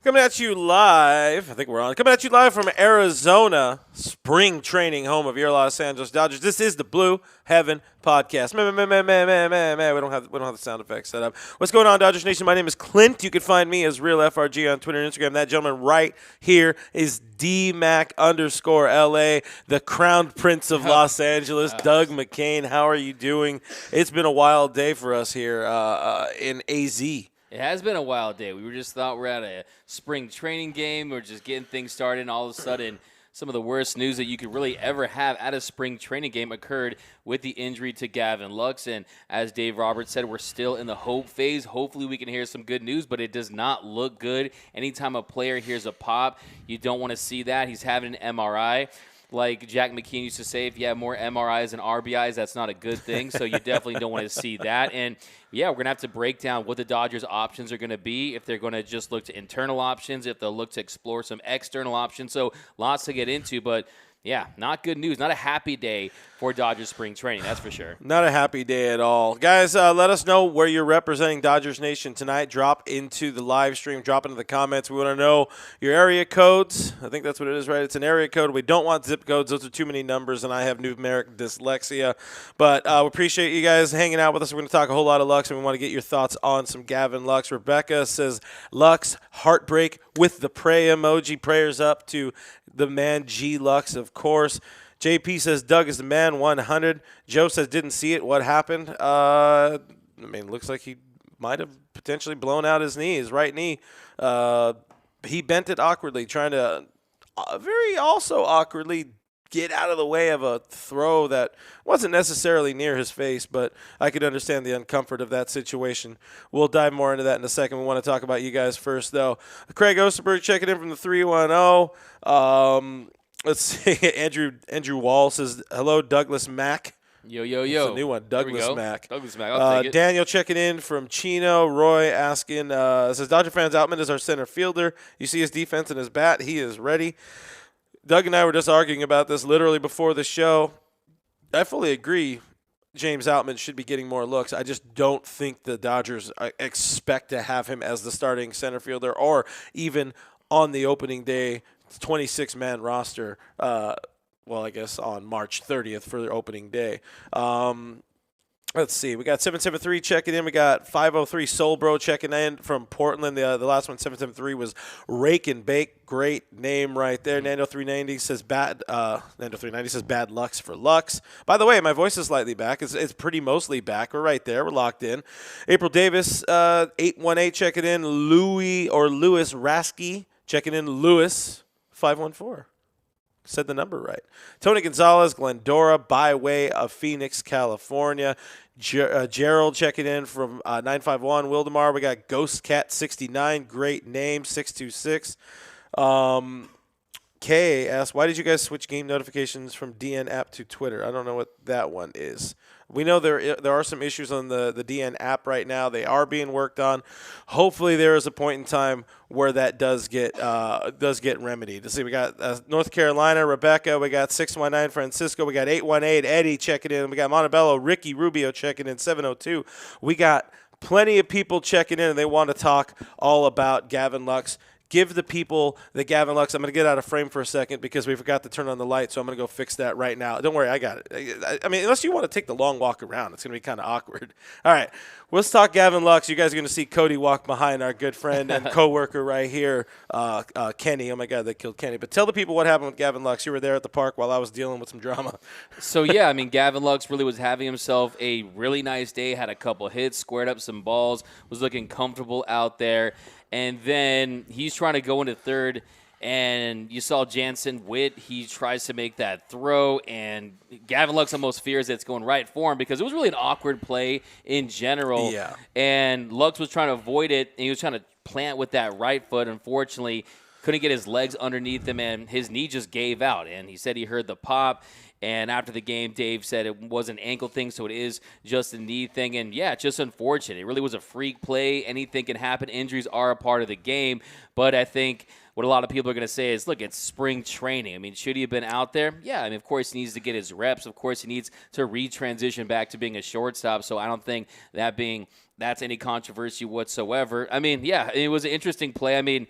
Coming at you live, I think we're on. Coming at you live from Arizona, spring training home of your Los Angeles Dodgers. This is the Blue Heaven Podcast. We don't have the sound effects set up. What's going on, Dodgers Nation? My name is Clint. You can find me as Real FRG on Twitter and Instagram. That gentleman right here is DMac_LA, the crowned prince of Los Angeles, Doug McCain. How are you doing? It's been a wild day for us here in AZ. It has been a wild day. We just thought we're at a spring training game. We're just getting things started, and all of a sudden, some of the worst news that you could really ever have at a spring training game occurred with the injury to Gavin Lux. And as Dave Roberts said, we're still in the hope phase. Hopefully we can hear some good news, but it does not look good. Anytime a player hears a pop, you don't want to see that. He's having an MRI. Like Jack McKeon used to say, if you have more MRIs and RBIs, that's not a good thing. So you definitely don't want to see that. And, yeah, we're going to have to break down what the Dodgers' options are going to be, if they're going to just look to internal options, if they'll look to explore some external options. So lots to get into. But, yeah, not good news. Not a happy day for Dodgers spring training, that's for sure. Not a happy day at all. Guys, let us know where you're representing Dodgers Nation tonight. Drop into the live stream. Drop into the comments. We want to know your area codes. I think that's what it is, right? It's an area code. We don't want zip codes. Those are too many numbers, and I have numeric dyslexia. But we appreciate you guys hanging out with us. We're going to talk a whole lot of Lux, and we want to get your thoughts on some Gavin Lux. Rebecca says, Lux, heartbreak with the pray emoji. Prayers up to the man G. Lux, of course. JP says, Doug is the man, 100. Joe says, didn't see it. What happened? Looks like he might have potentially blown out his knee, his right knee. He bent it awkwardly, trying to very also awkwardly get out of the way of a throw that wasn't necessarily near his face, but I could understand the uncomfort of that situation. We'll dive more into that in a second. We want to talk about you guys first, though. Craig Osterberg checking in from the 310. Let's see. Andrew Wall says, hello, Douglas Mack. Yo, yo, yo. That's a new one, Douglas Mack. Douglas Mack, I'll take it. Daniel checking in from Chino. Roy asking, says, Dodger fans, Outman is our center fielder. You see his defense and his bat. He is ready. Doug and I were just arguing about this literally before the show. I fully agree James Outman should be getting more looks. I just don't think the Dodgers expect to have him as the starting center fielder or even on the opening day 26-man roster, I guess on March 30th for their opening day. Let's see. We got 773 checking in. We got 503 Soul Bro checking in from Portland. The last one, 773, was Rake and Bake. Great name right there. Nando 390 says bad Lux for Lux. By the way, my voice is slightly back. It's pretty mostly back. We're right there. We're locked in. April Davis, 818 checking in. Louis Rasky checking in. Lewis 514. Said the number right. Tony Gonzalez, Glendora, by way of Phoenix, California. Gerald checking in from 951. Wildemar. We got Ghost Cat 69. Great name. 626. Kay asked, why did you guys switch game notifications from DN app to Twitter? I don't know what that one is. We know there are some issues on the DN app right now. They are being worked on. Hopefully there is a point in time where that does get remedied. Let's see, we got North Carolina, Rebecca. We got 619 Francisco. We got 818 Eddie checking in. We got Montebello, Ricky Rubio checking in, 702. We got plenty of people checking in, and they want to talk all about Gavin Lux. Give the people the Gavin Lux. I'm going to get out of frame for a second because we forgot to turn on the light, so I'm going to go fix that right now. Don't worry, I got it. I mean, unless you want to take the long walk around, it's going to be kind of awkward. All right, let's talk Gavin Lux. You guys are going to see Cody walk behind our good friend and coworker right here, Kenny. Oh, my God, they killed Kenny. But tell the people what happened with Gavin Lux. You were there at the park while I was dealing with some drama. So, yeah, I mean, Gavin Lux really was having himself a really nice day, had a couple hits, squared up some balls, was looking comfortable out there. And then he's trying to go into third, and you saw Jansen Witt. He tries to make that throw, and Gavin Lux almost fears that it's going right for him because it was really an awkward play in general. Yeah. And Lux was trying to avoid it, and he was trying to plant with that right foot. Unfortunately, couldn't get his legs underneath him, and his knee just gave out. And he said he heard the pop. And after the game, Dave said it was an ankle thing, so it is just a knee thing. And, yeah, it's just unfortunate. It really was a freak play. Anything can happen. Injuries are a part of the game. But I think what a lot of people are going to say is, look, it's spring training. I mean, should he have been out there? Yeah, I mean, of course he needs to get his reps. Of course he needs to retransition back to being a shortstop. So I don't think that's any controversy whatsoever. I mean, yeah, it was an interesting play. I mean,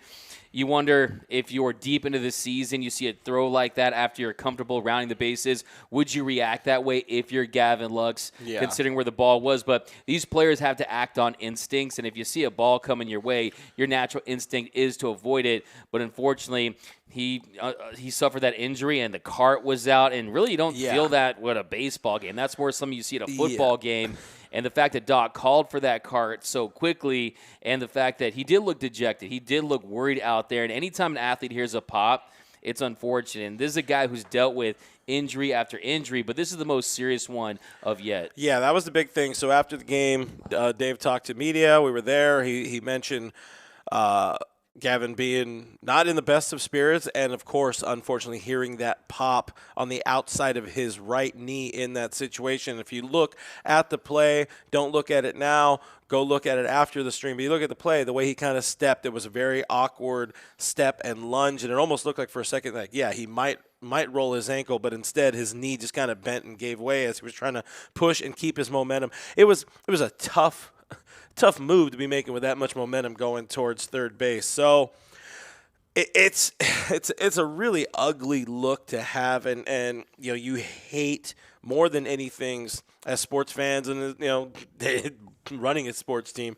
You wonder if you're deep into the season, you see a throw like that after you're comfortable rounding the bases. Would you react that way if you're Gavin Lux, considering where the ball was? But these players have to act on instincts, and if you see a ball coming your way, your natural instinct is to avoid it. But unfortunately, he suffered that injury, and the cart was out, and really you don't feel that with a baseball game. That's more something you see at a football game. And the fact that Doc called for that cart so quickly, and the fact that he did look dejected, he did look worried out there. And anytime an athlete hears a pop, it's unfortunate. And this is a guy who's dealt with injury after injury, but this is the most serious one of yet. Yeah, that was the big thing. So after the game, Dave talked to media. We were there. He mentioned Gavin being not in the best of spirits, and of course, unfortunately, hearing that pop on the outside of his right knee in that situation. If you look at the play, don't look at it now, go look at it after the stream. But you look at the play, the way he kind of stepped, it was a very awkward step and lunge, and it almost looked like for a second, like, yeah, he might roll his ankle, but instead his knee just kind of bent and gave way as he was trying to push and keep his momentum. It was a tough move to be making with that much momentum going towards third base. So it's a really ugly look to have, and you hate more than anything as sports fans, and running a sports team,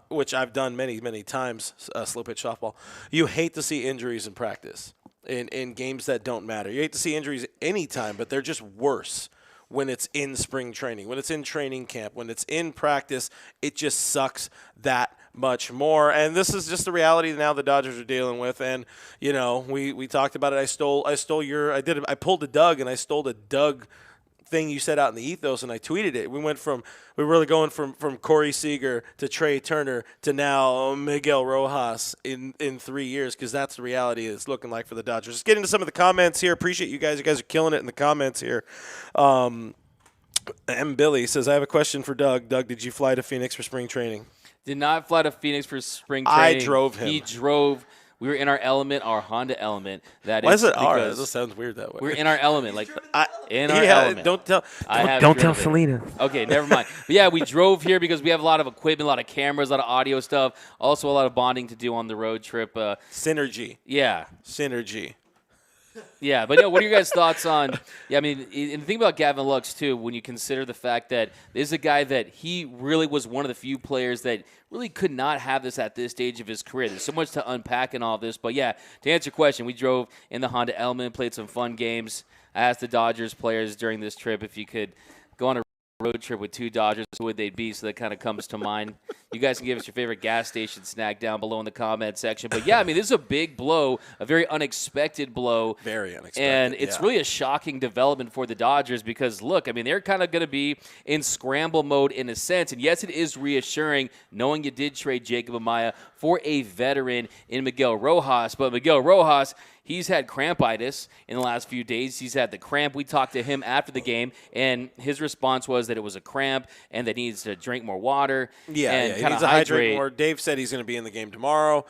which I've done many times, slow pitch softball. You hate to see injuries in practice, in games that don't matter. You hate to see injuries anytime, but they're just worse when it's in spring training, when it's in training camp, when it's in practice. It just sucks that much more. And this is just the reality now the Dodgers are dealing with. And, we talked about it. I pulled a Doug, and I stole a Doug thing you said out in the ethos, and I tweeted it. We were really going from Corey Seager to Trey Turner to now Miguel Rojas in 3 years, because that's the reality it's looking like for the Dodgers. Let's get into some of the comments here. Appreciate you guys. You guys are killing it in the comments here. M. Billy says, I have a question for Doug. Doug, did you fly to Phoenix for spring training? Did not fly to Phoenix for spring training. I drove him. He drove. We were in our element, our Honda Element. Why is it ours? That sounds weird that way. We're in our element, element. Don't tell Selena. Okay, never mind. But yeah, we drove here because we have a lot of equipment, a lot of cameras, a lot of audio stuff. Also, a lot of bonding to do on the road trip. Synergy. Yeah. Synergy. Yeah, but what are your guys' thoughts on? Yeah, I mean, and the thing about Gavin Lux too, when you consider the fact that this is a guy that he really was one of the few players that really could not have this at this stage of his career. There's so much to unpack in all this, but yeah, to answer your question, we drove in the Honda Element, played some fun games. I asked the Dodgers players during this trip if you could go on a road trip with two Dodgers, who would they be? So that kind of comes to mind. You guys can give us your favorite gas station snack down below in the comment section. But yeah, I mean, this is a big blow, a very unexpected blow. Very unexpected. And it's really a shocking development for the Dodgers because, look, I mean, they're kind of going to be in scramble mode in a sense. And yes, it is reassuring knowing you did trade Jacob Amaya for a veteran in Miguel Rojas. But Miguel Rojas, he's had crampitis in the last few days. He's had the cramp. We talked to him after the game, and his response was that it was a cramp and that he needs to drink more water. Yeah, he needs to hydrate more. Dave said he's going to be in the game tomorrow.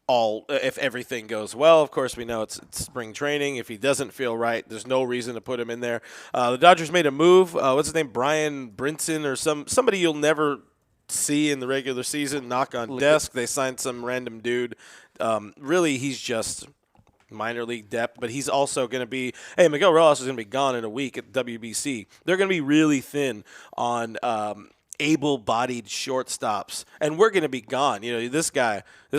If everything goes well, of course, we know it's spring training. If he doesn't feel right, there's no reason to put him in there. The Dodgers made a move. What's his name? Brian Brinson or somebody you'll never see in the regular season. Knock on desk. They signed some random dude. Really, he's just minor league depth, but he's also going to be – hey, Miguel Rojas is going to be gone in a week at WBC. They're going to be really thin on able-bodied shortstops, and we're going to be gone. This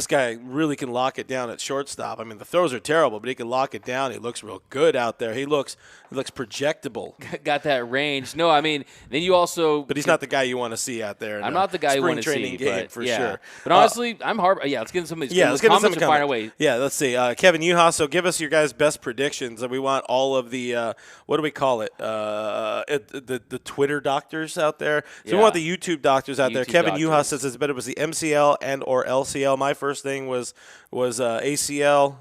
guy really can lock it down at shortstop. I mean, the throws are terrible, but he can lock it down. He looks real good out there. He looks projectable. Got that range. No, I mean, then you also – but he's not the guy you want to see out there. I'm not the guy you want to see. Game, for sure. But honestly, I'm hard – let's get into some of these comments. Fire away. Yeah, let's see. Kevin Uhas, so give us your guys' best predictions. We want all of the what do we call it? The Twitter doctors out there. So we want the YouTube doctors out there. Kevin Uhas says it's better was the MCL and or LCL. My first thing was ACL.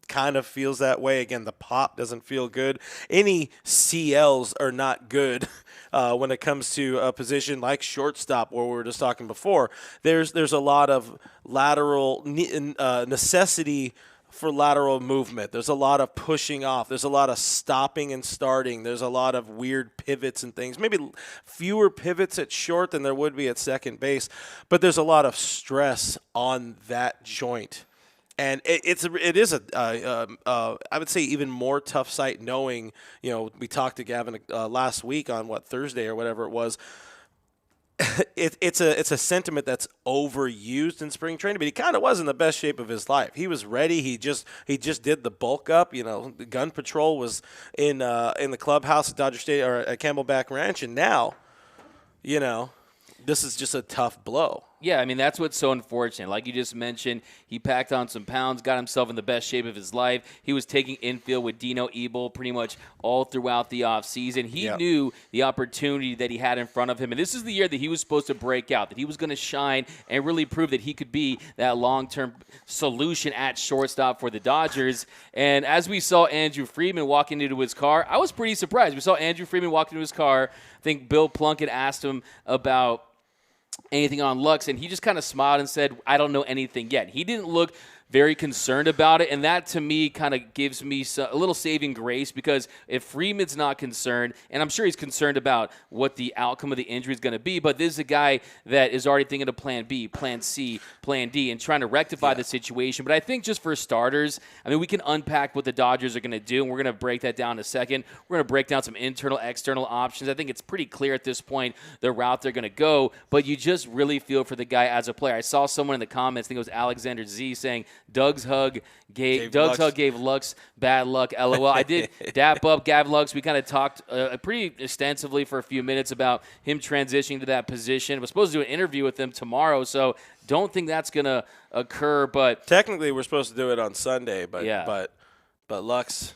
Kind of feels that way. Again, the pop doesn't feel good. Any CLs are not good when it comes to a position like shortstop, where we were just talking before. There's a lot of lateral necessity for lateral movement. There's a lot of pushing off. There's a lot of stopping and starting. There's a lot of weird pivots and things. Maybe fewer pivots at short than there would be at second base, but there's a lot of stress on that joint. And it is I would say even more tough sight knowing, we talked to Gavin last week on Thursday or whatever it was. It's a sentiment that's overused in spring training, but he kind of was in the best shape of his life. He was ready. He just did the bulk up. The gun patrol was in the clubhouse at Dodger Stadium or at Camelback Ranch, and now, this is just a tough blow. Yeah, I mean, that's what's so unfortunate. Like you just mentioned, he packed on some pounds, got himself in the best shape of his life. He was taking infield with Dino Ebel pretty much all throughout the offseason. He knew the opportunity that he had in front of him, and this is the year that he was supposed to break out, that he was going to shine and really prove that he could be that long-term solution at shortstop for the Dodgers. And as we saw Andrew Friedman walking into his car, I was pretty surprised. We saw Andrew Friedman walk into his car. I think Bill Plunkett asked him about anything on Lux, and he just kind of smiled and said, I don't know anything yet. He didn't look very concerned about it, and that to me kind of gives me a little saving grace, because if Freeman's not concerned, and I'm sure he's concerned about what the outcome of the injury is going to be, but this is a guy that is already thinking of plan B, plan C, plan D, and trying to rectify the situation. But I think just for starters, I mean, we can unpack what the Dodgers are going to do, and we're going to break that down in a second. We're going to break down some internal, external options. I think it's pretty clear at this point the route they're going to go, but you just really feel for the guy as a player. I saw someone in the comments, I think it was Alexander Z, saying Doug's hug gave Lux bad luck. LOL. I did dap up Gavin Lux. We kind of talked pretty extensively for a few minutes about him transitioning to that position. We're supposed to do an interview with him tomorrow, so don't think that's going to occur. But technically, we're supposed to do it on Sunday. But Lux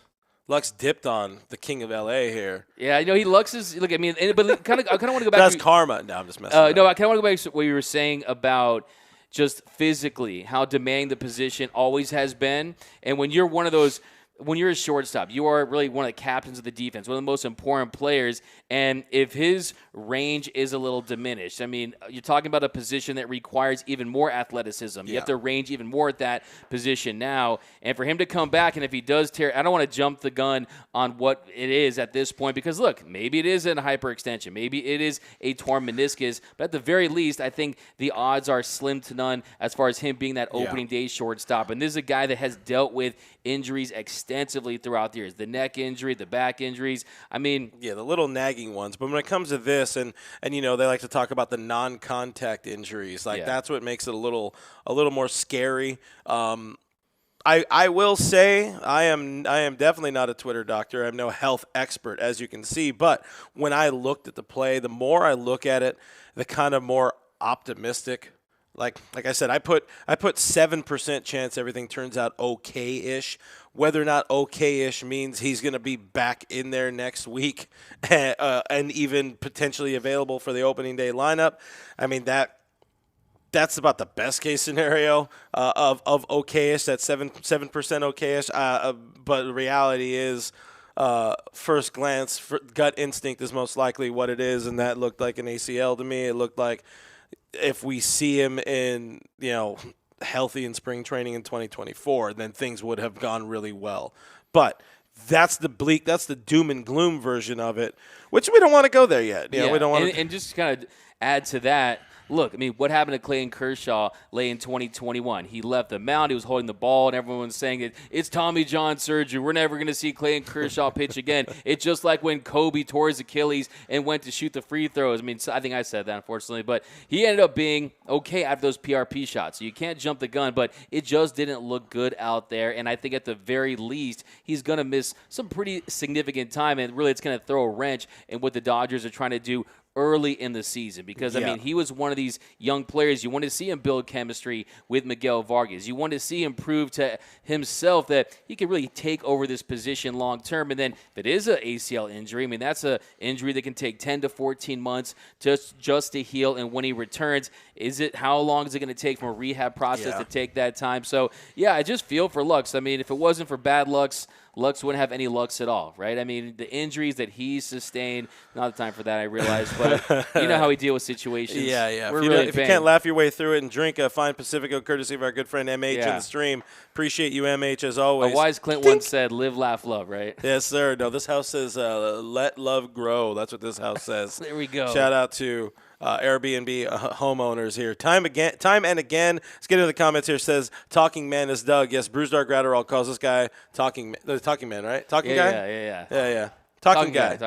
dipped on the king of LA here. Yeah, Lux is look. I mean, but I kind of want to go back. That's karma. No, I'm just messing. No, I kind of want to go back to what you were saying about just physically how demanding the position always has been. And when you're when you're a shortstop, you are really one of the captains of the defense, one of the most important players. And if his range is a little diminished, I mean, you're talking about a position that requires even more athleticism. You have to range even more at that position now. And for him to come back, and if he does tear, I don't want to jump the gun on what it is at this point, because look, maybe it is a hyperextension. Maybe it is a torn meniscus. But at the very least, I think the odds are slim to none as far as him being that opening day shortstop. And this is a guy that has dealt with injuries extensively throughout the years. The neck injury, the back injuries. I mean, the little nagging ones. But when it comes to this, and they like to talk about the non-contact injuries. That's what makes it a little more scary. I will say I am definitely not a Twitter doctor. I'm no health expert, as you can see. But when I looked at the play, the more I look at it, the kind of more optimistic. Like I said, I put 7% chance everything turns out okay-ish. Whether or not okay-ish means he's going to be back in there next week and even potentially available for the opening day lineup. I mean, that's about the best case scenario of okay-ish. That 7% okay-ish. But the reality is, first glance, gut instinct is most likely what it is, and that looked like an ACL to me. It looked like if we see him in, healthy in spring training in 2024, then things would have gone really well. But that's the doom and gloom version of it, which we don't want to go there yet. We don't want to. And just kind of add to that, look, I mean, what happened to Clayton Kershaw late in 2021? He left the mound. He was holding the ball, and everyone was saying it's Tommy John surgery. We're never going to see Clayton Kershaw pitch again. It's just like when Kobe tore his Achilles and went to shoot the free throws. I mean, I think I said that, unfortunately. But he ended up being okay after those PRP shots. So you can't jump the gun, but it just didn't look good out there. And I think at the very least, he's going to miss some pretty significant time. And really, it's going to throw a wrench in what the Dodgers are trying to do early in the season, because, I mean, he was one of these young players. You want to see him build chemistry with Miguel Vargas. You want to see him prove to himself that he can really take over this position long term. And then if it is an ACL injury, I mean, that's an injury that can take 10 to 14 months just to heal. And when he returns, how long is it going to take from a rehab process to take that time? So, I just feel for Lux. I mean, if it wasn't for bad Lux wouldn't have any Lux at all, right? I mean, the injuries that he's sustained, not the time for that, I realize, but you know how we deal with situations. Yeah. If you can't laugh your way through it and drink a fine Pacifico courtesy of our good friend MH in the stream, appreciate you, MH, as always. A wise Clint once said, live, laugh, love, right? Yes, sir. No, this house says let love grow. That's what this house says. There we go. Shout out to Airbnb homeowners here. Time and again. Let's get into the comments here. Says Talking Man is Doug. Yes, Bruce Dark Gratterall calls this guy Talking Man, right? Talking guy. Yeah. Talking guy.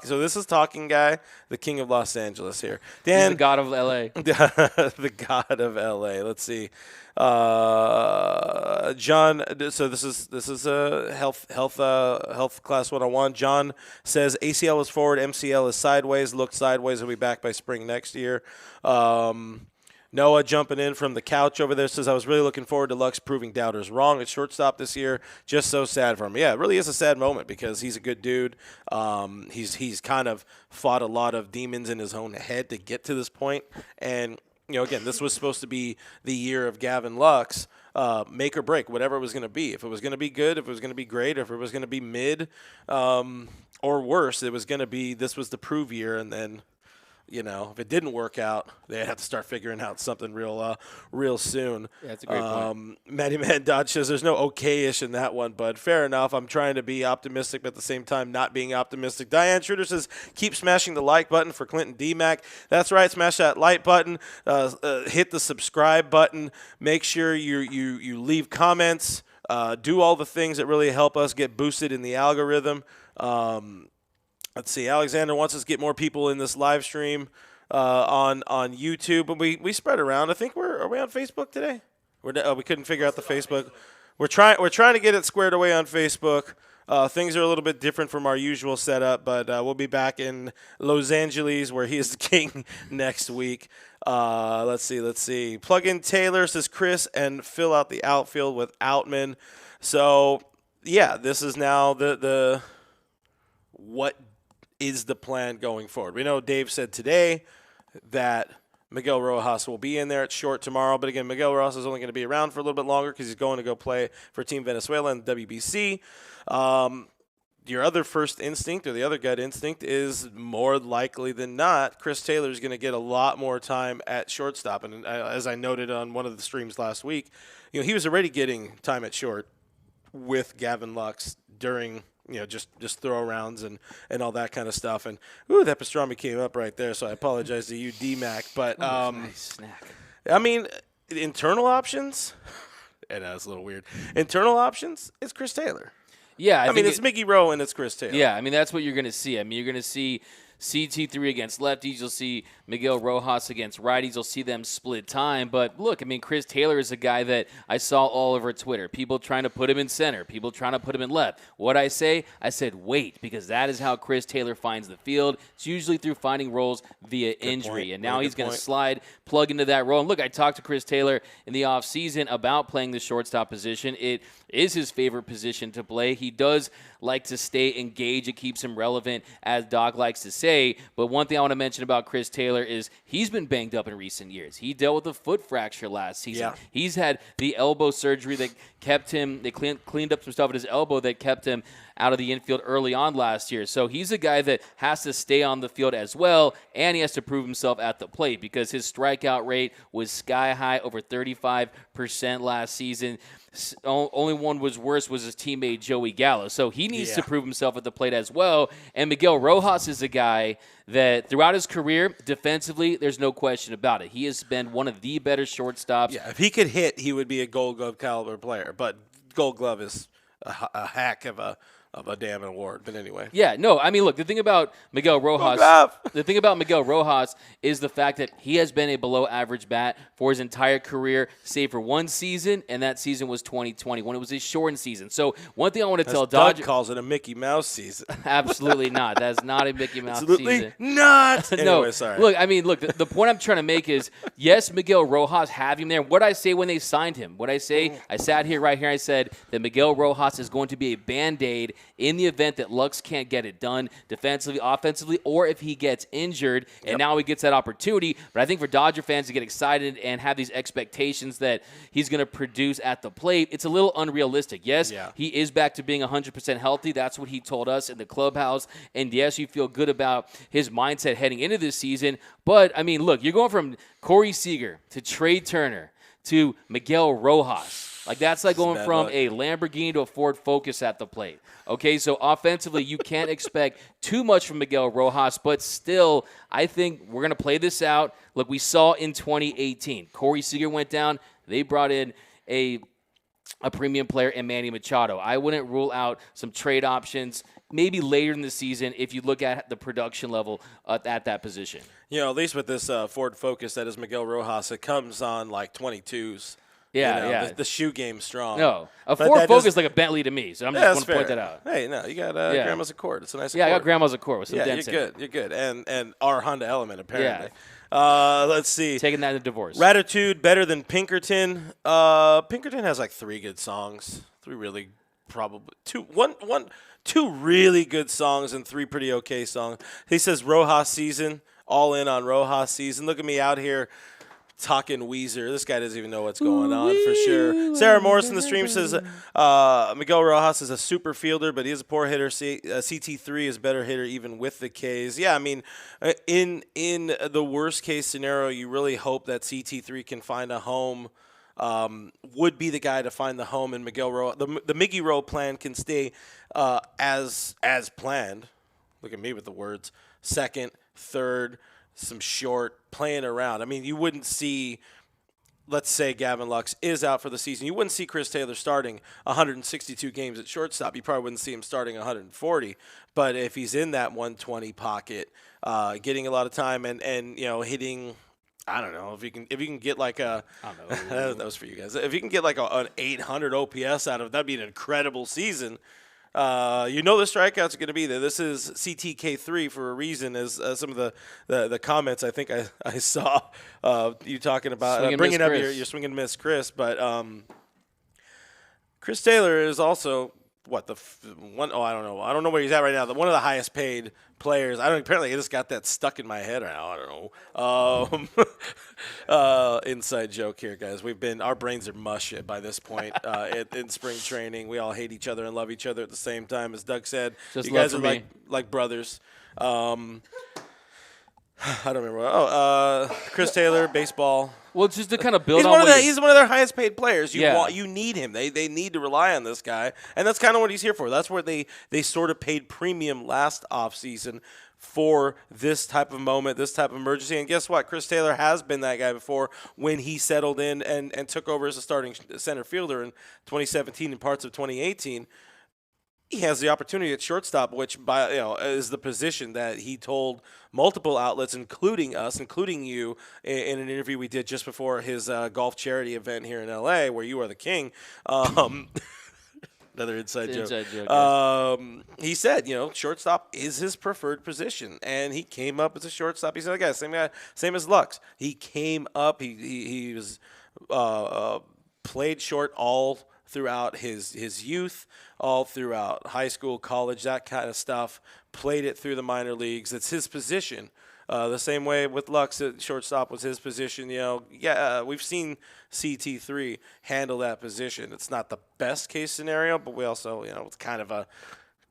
So this is Talking Guy, the king of Los Angeles here. Dan, he's the god of L.A. The god of L.A. Let's see. John. So this is a health class 101. John says ACL is forward, MCL is sideways. Looked sideways. Will be back by spring next year. Noah jumping in from the couch over there says, I was really looking forward to Lux proving doubters wrong at shortstop this year. Just so sad for him. Yeah, it really is a sad moment because he's a good dude. He's kind of fought a lot of demons in his own head to get to this point. And, again, this was supposed to be the year of Gavin Lux, make or break, whatever it was going to be. If it was going to be good, if it was going to be great, if it was going to be mid or worse, it was going to be this was the prove year, and then – if it didn't work out, they'd have to start figuring out something real soon. Yeah, that's a great point. Matty Man Dodge says there's no okay-ish in that one, bud. Fair enough. I'm trying to be optimistic, but at the same time not being optimistic. Diane Schroeder says keep smashing the like button for Clinton D-Mac. That's right. Smash that like button. Hit the subscribe button. Make sure you leave comments. Do all the things that really help us get boosted in the algorithm. Let's see. Alexander wants us to get more people in this live stream on YouTube, but we spread around. I think are we on Facebook today? We couldn't figure out the Facebook. We're trying to get it squared away on Facebook. Things are a little bit different from our usual setup, but we'll be back in Los Angeles where he is the king next week. Let's see. Plug in Taylor, says Chris, and fill out the outfield with Outman. So yeah, this is now the what is the plan going forward. We know Dave said today that Miguel Rojas will be in there at short tomorrow, but again, Miguel Rojas is only going to be around for a little bit longer because he's going to go play for Team Venezuela in the WBC. Your other first instinct or the other gut instinct is more likely than not, Chris Taylor is going to get a lot more time at shortstop. And as I noted on one of the streams last week, he was already getting time at short with Gavin Lux during just throw rounds and all that kind of stuff. And that pastrami came up right there, so I apologize to you, D-Mac. But nice snack. I mean, internal options. And that's a little weird. Internal options is Chris Taylor. Yeah, I mean it's Mickey Rowe and it's Chris Taylor. Yeah, I mean that's what you're going to see. I mean you're going to see CT3 against lefties. You'll see Miguel Rojas against righties. You'll see them split time. But look, I mean, Chris Taylor is a guy that I saw all over Twitter. People trying to put him in center. People trying to put him in left. What I say? I said wait, because that is how Chris Taylor finds the field. It's usually through finding roles via injury. And now he's going to slide, plug into that role. And look, I talked to Chris Taylor in the offseason about playing the shortstop position. It is his favorite position to play. He does like to stay engaged. It keeps him relevant, as Doc likes to say. But one thing I want to mention about Chris Taylor is he's been banged up in recent years. He dealt with a foot fracture last season. Yeah. He's had the elbow surgery that kept him – they cleaned up some stuff at his elbow that kept him out of the infield early on last year. So he's a guy that has to stay on the field as well, and he has to prove himself at the plate because his strikeout rate was sky high, over 35% last season. Only one was worse was his teammate Joey Gallo. So he needs to prove himself at the plate as well. And Miguel Rojas is a guy that throughout his career, defensively, there's no question about it. He has been one of the better shortstops. Yeah, if he could hit, he would be a Gold Glove caliber player. But Gold Glove is a hack of a damn award. But anyway. Yeah, no, I mean, look, the thing about Miguel Rojas is the fact that he has been a below average bat for his entire career, save for one season, and that season was 2020 when it was his shortened season. So one thing I want to tell Doug calls it a Mickey Mouse season. Absolutely not. That's not a Mickey Mouse Absolutely season. Not. No, anyway, sorry. Look, I mean, the point I'm trying to make is, yes, Miguel Rojas have him there. What I say when they signed him? What I say? I sat here right here. I said that Miguel Rojas is going to be a Band-Aid in the event that Lux can't get it done defensively, offensively, or if he gets injured, and now he gets that opportunity. But I think for Dodger fans to get excited and have these expectations that he's going to produce at the plate, it's a little unrealistic. Yes, he is back to being 100% healthy. That's what he told us in the clubhouse. And yes, you feel good about his mindset heading into this season. But, I mean, look, you're going from Corey Seager to Trey Turner to Miguel Rojas. Like, that's like going bad from luck. a Lamborghini to a Ford Focus at the plate. Okay, so offensively, you can't expect too much from Miguel Rojas, but still, I think we're going to play this out. Look, we saw in 2018, Corey Seager went down. They brought in a premium player in Manny Machado. I wouldn't rule out some trade options maybe later in the season if you look at the production level at that position. At least with this Ford Focus that is Miguel Rojas, it comes on like 22s. Yeah, yeah. The shoe game's strong. No, a But Ford that Focus just- like a Bentley to me, so I'm Yeah, just that's going to fair. point that out. Hey, no, you got Grandma's Accord. It's a nice Accord. Yeah, I got Grandma's Accord with some Yeah, dents you're in it. good. You're good. And our Honda Element, apparently. Let's see. Taking that in divorce. Ratitude, better than Pinkerton. Pinkerton has like 3 good songs. 3 really probably two really good songs and 3 pretty okay songs. He says Rojas season, all in on Rojas season. Look at me out here talking Weezer. This guy doesn't even know what's going on for sure. Sarah Morris in the stream says Miguel Rojas is a super fielder, but he is a poor hitter. CT3 is a better hitter even with the Ks. Yeah, I mean, in the worst case scenario, you really hope that CT3 can find a home. Would be the guy to find the home in Miguel Rojas. The Miggy Rowe plan can stay as planned. Look at me with the words. Second, third, some short, playing around. I mean, you wouldn't see, let's say Gavin Lux is out for the season. You wouldn't see Chris Taylor starting 162 games at shortstop. You probably wouldn't see him starting 140. But if he's in that 120 pocket, getting a lot of time and hitting, I don't know, if you can get like a that was for you guys. If you can get like an 800 OPS out of it, that'd be an incredible season. The strikeouts are going to be there. This is CTK3 for a reason, as some of the comments I think I saw you talking about bringing up your swing and miss, Chris. But Chris Taylor is also one. Oh, I don't know. I don't know where he's at right now. One of the highest paid players. Apparently, I just got that stuck in my head right now. I don't know. Inside joke here, guys. Our brains are mush by this point in spring training. We all hate each other and love each other at the same time. As Doug said, just you guys love are for like brothers. I don't remember. Chris Taylor, baseball. Well, just to kind of build He's on he's one of their highest paid players. Yeah. You need him. They need to rely on this guy, and that's kind of what he's here for. That's where they sort of paid premium last offseason for this type of moment, this type of emergency. And guess what? Chris Taylor has been that guy before when he settled in and took over as a starting center fielder in 2017 and parts of 2018. He has the opportunity at shortstop, which is the position that he told multiple outlets, including us, including you, in an interview we did just before his golf charity event here in LA, where you are the king. Another inside joke. He said, shortstop is his preferred position, and he came up as a shortstop. He said, same as Lux. He came up. He was played short all throughout his youth, all throughout high school, college, that kind of stuff. Played it through the minor leagues. It's his position. The same way with Lux, shortstop was his position. We've seen CT3 handle that position. It's not the best case scenario, but we also, it's kind of a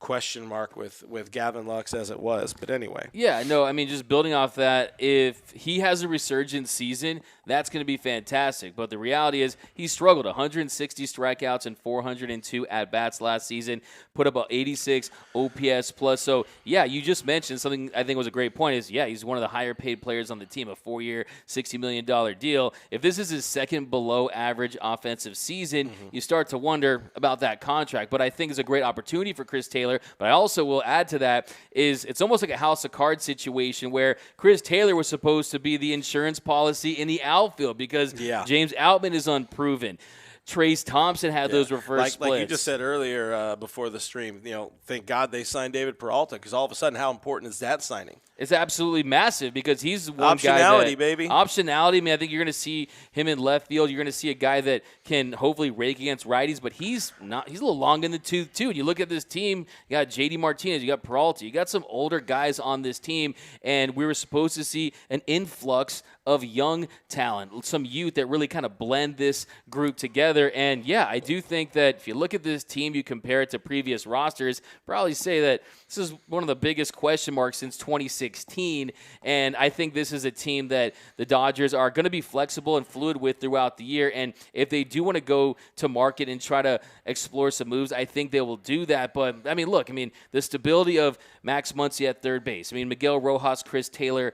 question mark with Gavin Lux as it was. But anyway. Yeah, no, I mean, just building off that, if he has a resurgent season, that's going to be fantastic. But the reality is he struggled. 160 strikeouts and 402 at-bats last season, put up an 86 OPS plus. So, yeah, you just mentioned something I think was a great point is, he's one of the higher-paid players on the team, a 4-year, $60 million deal. If this is his second below-average offensive season, you start to wonder about that contract. But I think it's a great opportunity for Chris Taylor. But I also will add to that is it's almost like a house of cards situation where Chris Taylor was supposed to be the insurance policy in the outfield because James Outman is unproven. Trace Thompson had those reverse splits. Like you just said earlier before the stream, thank God they signed David Peralta because all of a sudden how important is that signing? It's absolutely massive because he's one guy Optionality, baby. Optionality, man. I think you're going to see him in left field. You're going to see a guy that can hopefully rake against righties, but he's a little long in the tooth, too. And you look at this team, you got J.D. Martinez, you got Peralta, you got some older guys on this team, and we were supposed to see an influx of young talent, some youth that really kind of blend this group together. And, I do think that if you look at this team, you compare it to previous rosters, probably say that this is one of the biggest question marks since 2016. 2016. And I think this is a team that the Dodgers are going to be flexible and fluid with throughout the year. And if they do want to go to market and try to explore some moves, I think they will do that. But, I mean, look, the stability of Max Muncy at third base. Miguel Rojas, Chris Taylor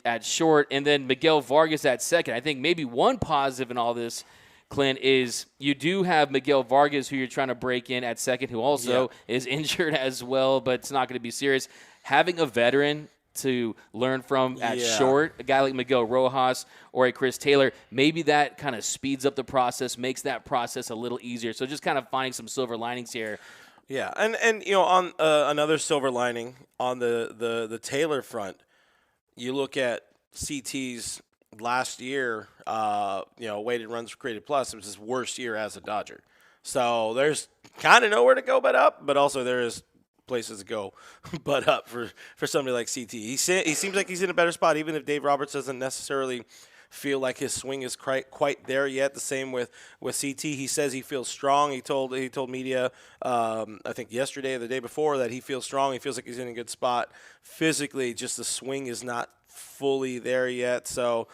at short, and then Miguel Vargas at second. I think maybe one positive in all this, Clint, is you do have Miguel Vargas, who you're trying to break in at second, who also is injured as well, but it's not going to be serious. Having a veteran to learn from at short, a guy like Miguel Rojas or a Chris Taylor, maybe that kind of speeds up the process, makes that process a little easier. So just kind of finding some silver linings here. Yeah, and on another silver lining on the Taylor front, you look at CT's last year, weighted runs created plus, it was his worst year as a Dodger. So there's kind of nowhere to go but up, but also there is places to go but up for somebody like CT. He seems like he's in a better spot, even if Dave Roberts doesn't necessarily feel like his swing is quite there yet. The same with CT. He says he feels strong. He told media, I think yesterday or the day before, that he feels strong. He feels like he's in a good spot. Physically, just the swing is not fully there yet. So,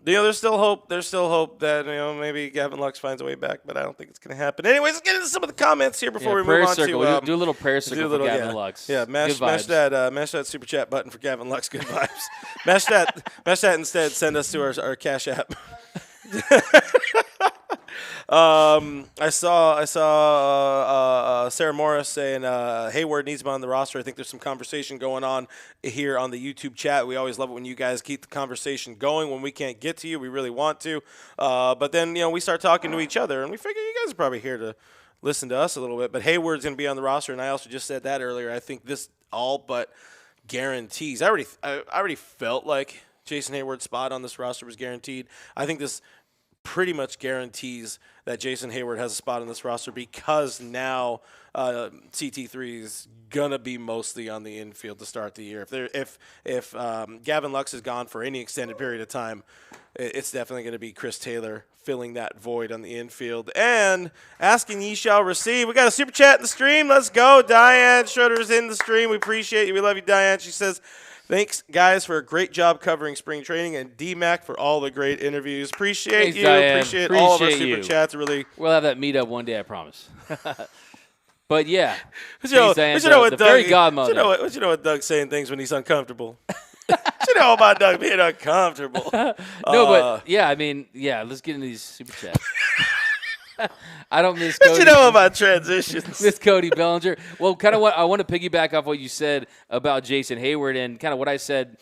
there's still hope. There's still hope that maybe Gavin Lux finds a way back, but I don't think it's going to happen. Anyways, let's get into some of the comments here before we move on to do a little prayer circle for Gavin Lux. Yeah, mash that super chat button for Gavin Lux. Good vibes. mash that instead. Send us to our Cash App. I saw Sarah Morris saying Hayward needs to be on the roster. I think there's some conversation going on here on the YouTube chat. We always love it when you guys keep the conversation going. When we can't get to you, we really want to. But then we start talking to each other, and we figure you guys are probably here to listen to us a little bit. But Hayward's going to be on the roster, and I also just said that earlier. I think this all but guarantees. I already felt like Jason Hayward's spot on this roster was guaranteed. I think this pretty much guarantees that Jason Hayward has a spot on this roster, because now CT3 is gonna be mostly on the infield to start the year. If Gavin Lux is gone for any extended period of time, it's definitely going to be Chris Taylor filling that void on the infield. And asking ye shall receive. We got a super chat in the stream. Let's go. Diane Schroeder's in the stream. We appreciate you. We love you, Diane. She says, thanks, guys, for a great job covering spring training, and D-Mac for all the great interviews. Appreciate you. Diane. Appreciate all of our super chats. Really, we'll have that meetup one day, I promise. But yeah, Diane, very godmother. You know what Doug's saying things when he's uncomfortable. You know about Doug being uncomfortable. But let's get into these super chats. I don't miss Cody. What you know about transitions? Miss Cody Bellinger. Well, kind of what I want to piggyback off what you said about Jason Hayward, and kind of what I said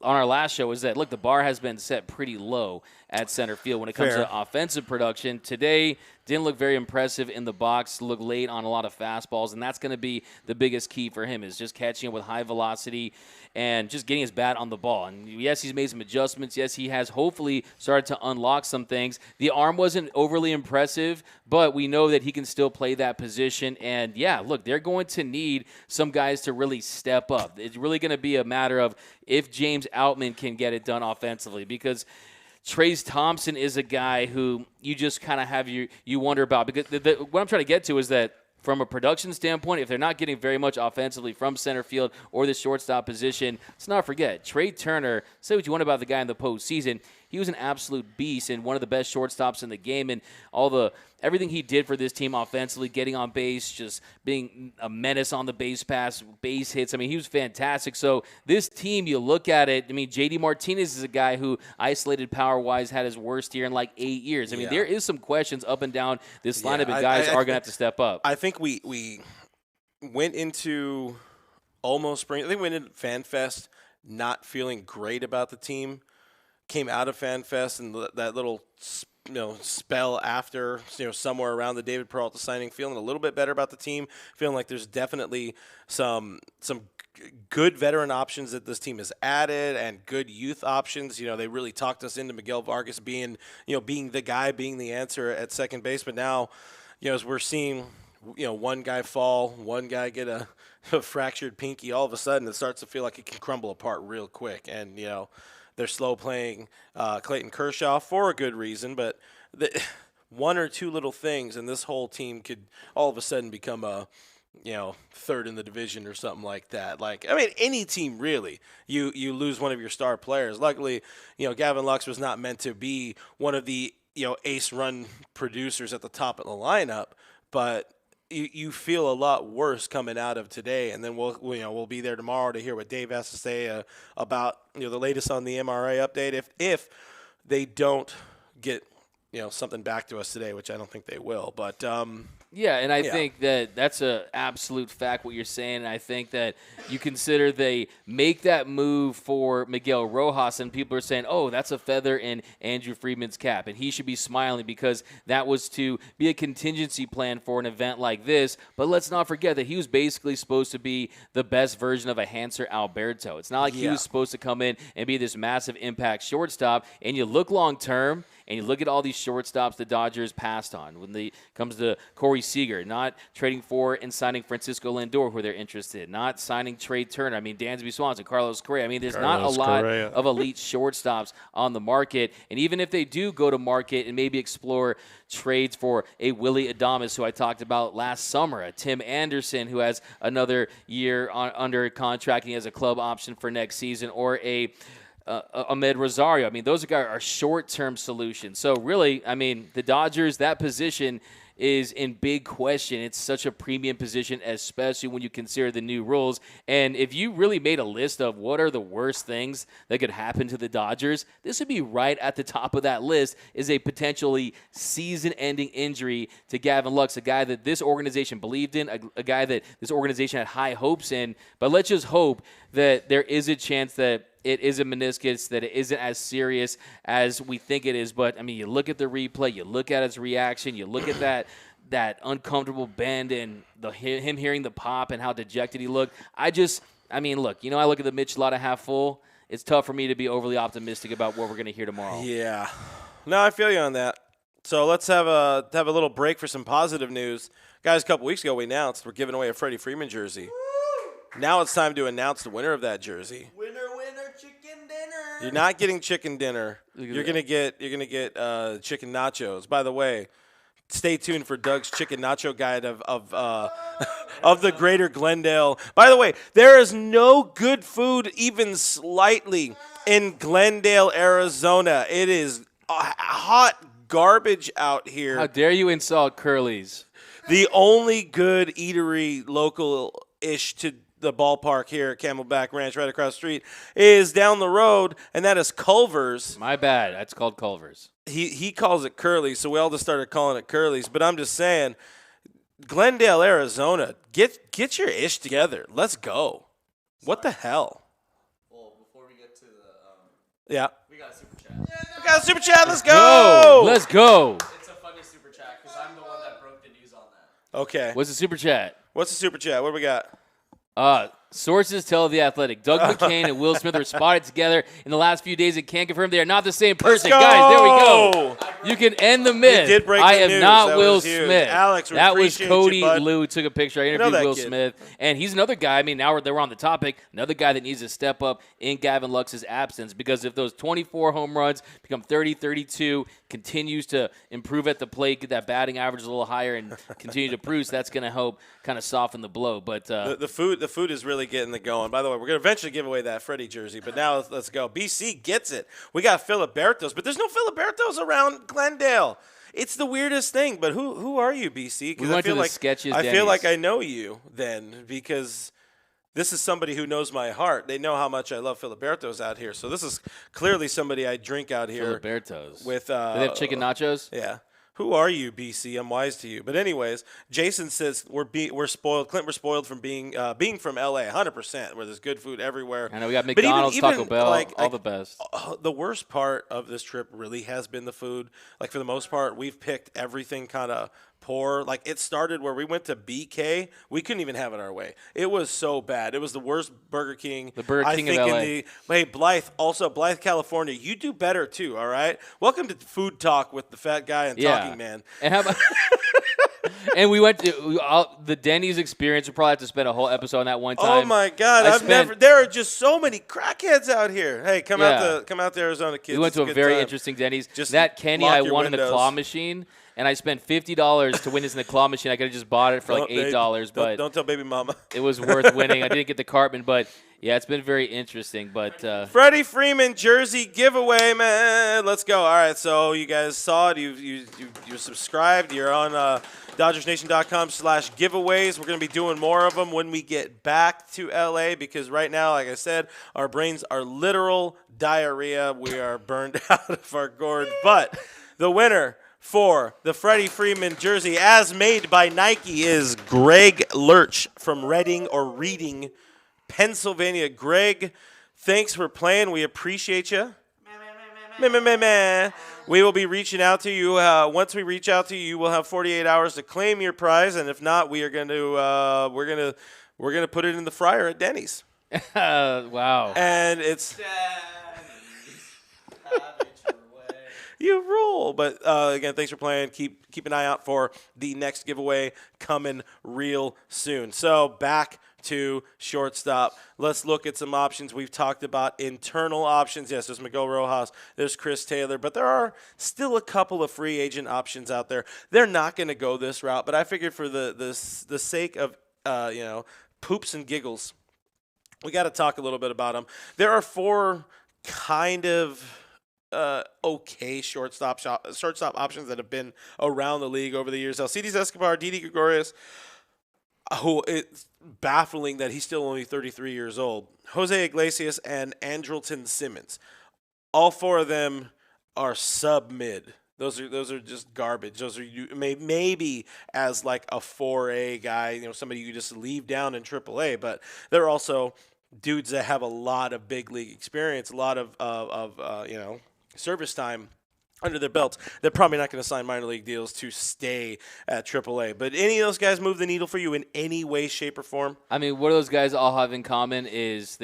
on our last show is that, look, the bar has been set pretty low at center field when it comes to offensive production. Today didn't look very impressive in the box, looked late on a lot of fastballs, and that's going to be the biggest key for him, is just catching it with high velocity and just getting his bat on the ball. And yes, he's made some adjustments. Yes, he has hopefully started to unlock some things. The arm wasn't overly impressive, but we know that he can still play that position. And yeah, look, they're going to need some guys to really step up. It's really going to be a matter of if James Outman can get it done offensively, because Trayce Thompson is a guy who you just kind of have you wonder about. Because what I'm trying to get to is that from a production standpoint, if they're not getting very much offensively from center field or the shortstop position, let's not forget, Trey Turner, say what you want about the guy in the postseason, he was an absolute beast and one of the best shortstops in the game, and everything he did for this team offensively, getting on base, just being a menace on the base pass, base hits. He was fantastic. So this team, you look at it, J.D. Martinez is a guy who, isolated power-wise, had his worst year in like 8 years. There is some questions up and down this lineup, and guys are going to have to step up. I think we went into almost spring. I think we went into FanFest not feeling great about the team. Came out of FanFest and that little spell after, somewhere around the David Peralta signing, feeling a little bit better about the team, feeling like there's definitely some good veteran options that this team has added and good youth options. They really talked us into Miguel Vargas being the guy, being the answer at second base. But now, as we're seeing, one guy fall, one guy get a fractured pinky, all of a sudden it starts to feel like it can crumble apart real quick. And, they're slow playing Clayton Kershaw for a good reason, but one or two little things, and this whole team could all of a sudden become a third in the division or something like that. Like, I mean, any team really, you lose one of your star players. Luckily, Gavin Lux was not meant to be one of the, ace run producers at the top of the lineup, but you feel a lot worse coming out of today. And then we'll be there tomorrow to hear what Dave has to say about, the latest on the MRA update. If they don't get, something back to us today, which I don't think they will, but, yeah, and I think that that's an absolute fact what you're saying. And I think that you consider they make that move for Miguel Rojas, and people are saying, oh, that's a feather in Andrew Friedman's cap, and he should be smiling because that was to be a contingency plan for an event like this. But let's not forget that he was basically supposed to be the best version of a Hanser Alberto. It's not like he was supposed to come in and be this massive impact shortstop. And you look long-term, and you look at all these shortstops the Dodgers passed on when it comes to Corey Seager, not trading for and signing Francisco Lindor, who they're interested in, not signing Trey Turner. I mean, Dansby Swanson, Carlos Correa. I mean, there's not a lot of elite shortstops on the market. And even if they do go to market and maybe explore trades for a Willie Adames, who I talked about last summer, a Tim Anderson, who has another year under contract and he has a club option for next season, or a Ahmed Rosario. I mean, those are short-term solutions. So really, I mean, the Dodgers, that position is in big question. It's such a premium position, especially when you consider the new rules. And if you really made a list of what are the worst things that could happen to the Dodgers, this would be right at the top of that list, is a potentially season-ending injury to Gavin Lux, a guy that this organization believed in, a guy that this organization had high hopes in. But let's just hope that there is a chance that it is a meniscus, that it isn't as serious as we think it is. But, I mean, you look at the replay, you look at his reaction, you look at that uncomfortable bend and him hearing the pop and how dejected he looked. I mean, look, I look at the Michelada half full. It's tough for me to be overly optimistic about what we're going to hear tomorrow. Yeah. No, I feel you on that. So let's have a little break for some positive news. Guys, a couple weeks ago we announced we're giving away a Freddie Freeman jersey. Now it's time to announce the winner of that jersey. Winner, chicken dinner. You're not getting chicken dinner. You're gonna get chicken nachos. By the way, stay tuned for Doug's chicken nacho guide of of the Greater Glendale. By the way, there is no good food even slightly in Glendale, Arizona. It is hot garbage out here. How dare you insult Curly's? The only good eatery local-ish to the ballpark here at Camelback Ranch right across the street is down the road, and that is Culver's. My bad. That's called Culver's. He calls it Curly's, so we all just started calling it Curly's. But I'm just saying, Glendale, Arizona, get your ish together. Let's go. What the hell? Well, before we get to the Yeah. we got a super chat. We got a super chat. Let's go. Let's go. It's a funny super chat because I'm the one that broke the news on that. Okay. What's the super chat? What's the super chat? What do we got? Sources tell The Athletic. Doug McCain and Will Smith were spotted together in the last few days and can't confirm they are not the same person. Let's go! Guys, there we go. You can end the myth. did break I the am news. not That Will was huge. Smith. Alex, we that was appreciate Cody you, bud. Liu who took a picture. I know interviewed that Will kid. Smith, and he's another guy. I mean, now that we're on the topic, another guy that needs to step up in Gavin Lux's absence, because if those 24 home runs become 30, 32, continues to improve at the plate, get that batting average a little higher, and continue to produce, that's going to help kind of soften the blow. But The food is really getting it going. By the way, we're going to eventually give away that Freddie jersey, but now let's go. BC gets it. We got Filibertos, but there's no Filibertos around Glendale. It's the weirdest thing, but who are you, BC? We went to the sketchiest I feel Denny's. like I know you then, because this is somebody who knows my heart. They know how much I love Filibertos out here. So this is clearly somebody I drink out here. Filibertos. With Do they have chicken nachos? Yeah. Who are you, BC? I'm wise to you. But anyways, Jason says we're spoiled. Clint, we're spoiled from being from LA, 100%, where there's good food everywhere. I know we got But McDonald's, Taco Bell, all the best. The worst part of this trip really has been the food. Like, for the most part, we've picked everything kind of poor. Like, it started where we went to BK. We couldn't even have it our way. It was so bad. It was the worst Burger King. The Burger King of LA. Hey, Blythe, California, you do better too, all right? Welcome to Food Talk with the fat guy and Talking Man. And how about And we went to the Denny's experience. We probably have to spend a whole episode on that one time. Oh my God! There are just so many crackheads out here. Hey, come out to Arizona, kids. We went to a very interesting Denny's. Just that Kenny I won in the windows. claw machine, and I spent $50 to win this in the claw machine. I could have just bought it for like $8, but don't tell baby mama. It was worth winning. I didn't get the Cartman, but yeah, it's been very interesting. But Freddie Freeman jersey giveaway, man. Let's go. All right, so you guys saw it. You're subscribed. You're on DodgersNation.com/giveaways. We're going to be doing more of them when we get back to LA because right now, like I said, our brains are literal diarrhea. We are burned out of our gourd. But the winner for the Freddie Freeman jersey, as made by Nike, is Greg Lurch from Reading, Pennsylvania. Greg, thanks for playing. We appreciate you. We will be reaching out to you. Once we reach out to you, you will have 48 hours to claim your prize, and if not, we are going to we're gonna put it in the fryer at Denny's. wow. And it's you rule. But again, thanks for playing. Keep an eye out for the next giveaway coming real soon. So back to shortstop. Let's look at some options. We've talked about internal options. Yes, there's Miguel Rojas, there's Chris Taylor, but there are still a couple of free agent options out there. They're not going to go this route, but I figured for the sake of poops and giggles, we got to talk a little bit about them. There are four kind of okay shortstop options that have been around the league over the years. Alcides Escobar, Didi Gregorius, who it's baffling that he's still only 33 years old, Jose Iglesias, and Andrelton Simmons. All four of them are sub-mid. Those are just garbage. Those are maybe as like a 4A guy, somebody you just leave down in AAA, but they're also dudes that have a lot of big league experience, a lot of service time under their belts. They're probably not going to sign minor league deals to stay at AAA. But any of those guys move the needle for you in any way, shape, or form? I mean, what those guys all have in common is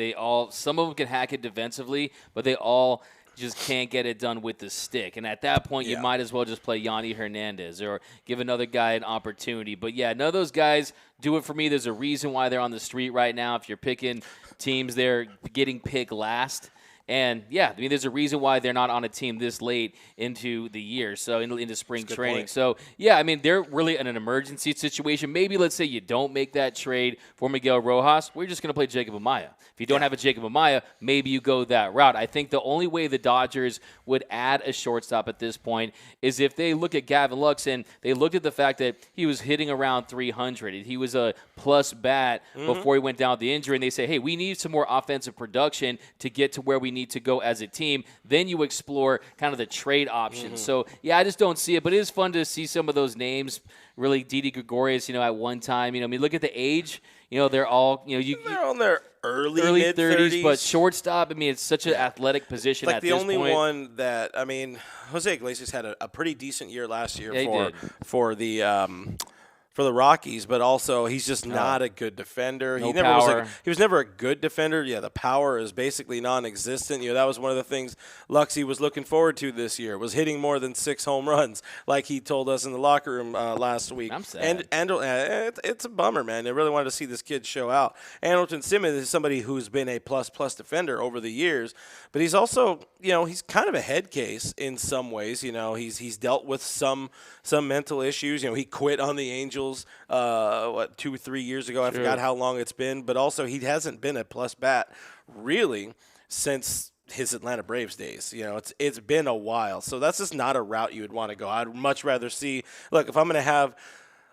some of them can hack it defensively, but they all just can't get it done with the stick. And at that point, you might as well just play Yanni Hernandez or give another guy an opportunity. But, yeah, none of those guys do it for me. There's a reason why they're on the street right now. If you're picking teams, they're getting picked last. And, yeah, I mean, there's a reason why they're not on a team this late into the year, so into spring training. Point. So, yeah, I mean, they're really in an emergency situation. Maybe let's say you don't make that trade for Miguel Rojas. We're just going to play Jacob Amaya. If you don't have a Jacob Amaya, maybe you go that route. I think the only way the Dodgers would add a shortstop at this point is if they look at Gavin Lux and they looked at the fact that he was hitting around 300. He was a plus bat before he went down with the injury, and they say, hey, we need some more offensive production to get to where we need to go as a team. Then you explore kind of the trade options. So, yeah, I just don't see it, but it is fun to see some of those names. Really, Didi Gregorius, at one time, I mean, look at the age. They're all, they're on their early mid-30s, but shortstop, I mean, it's such an athletic position at this point. Like the only one that, I mean, Jose Iglesias had a pretty decent year last year for the Rockies, but also he's just not a good defender. No he was never a good defender. Yeah, the power is basically non-existent. That was one of the things Luxy was looking forward to this year, was hitting more than 6 home runs, like he told us in the locker room last week. I'm sad. And it's a bummer, man. They really wanted to see this kid show out. Andrelton Simmons is somebody who's been a plus defender over the years, but he's also, he's kind of a head case in some ways. He's dealt with some mental issues. He quit on the Angels 2 or 3 years ago. I forgot how long it's been, but also he hasn't been a plus bat really since his Atlanta Braves days. It's been a while, so that's just not a route you would want to go. I'd much rather see. Look, if I'm going to have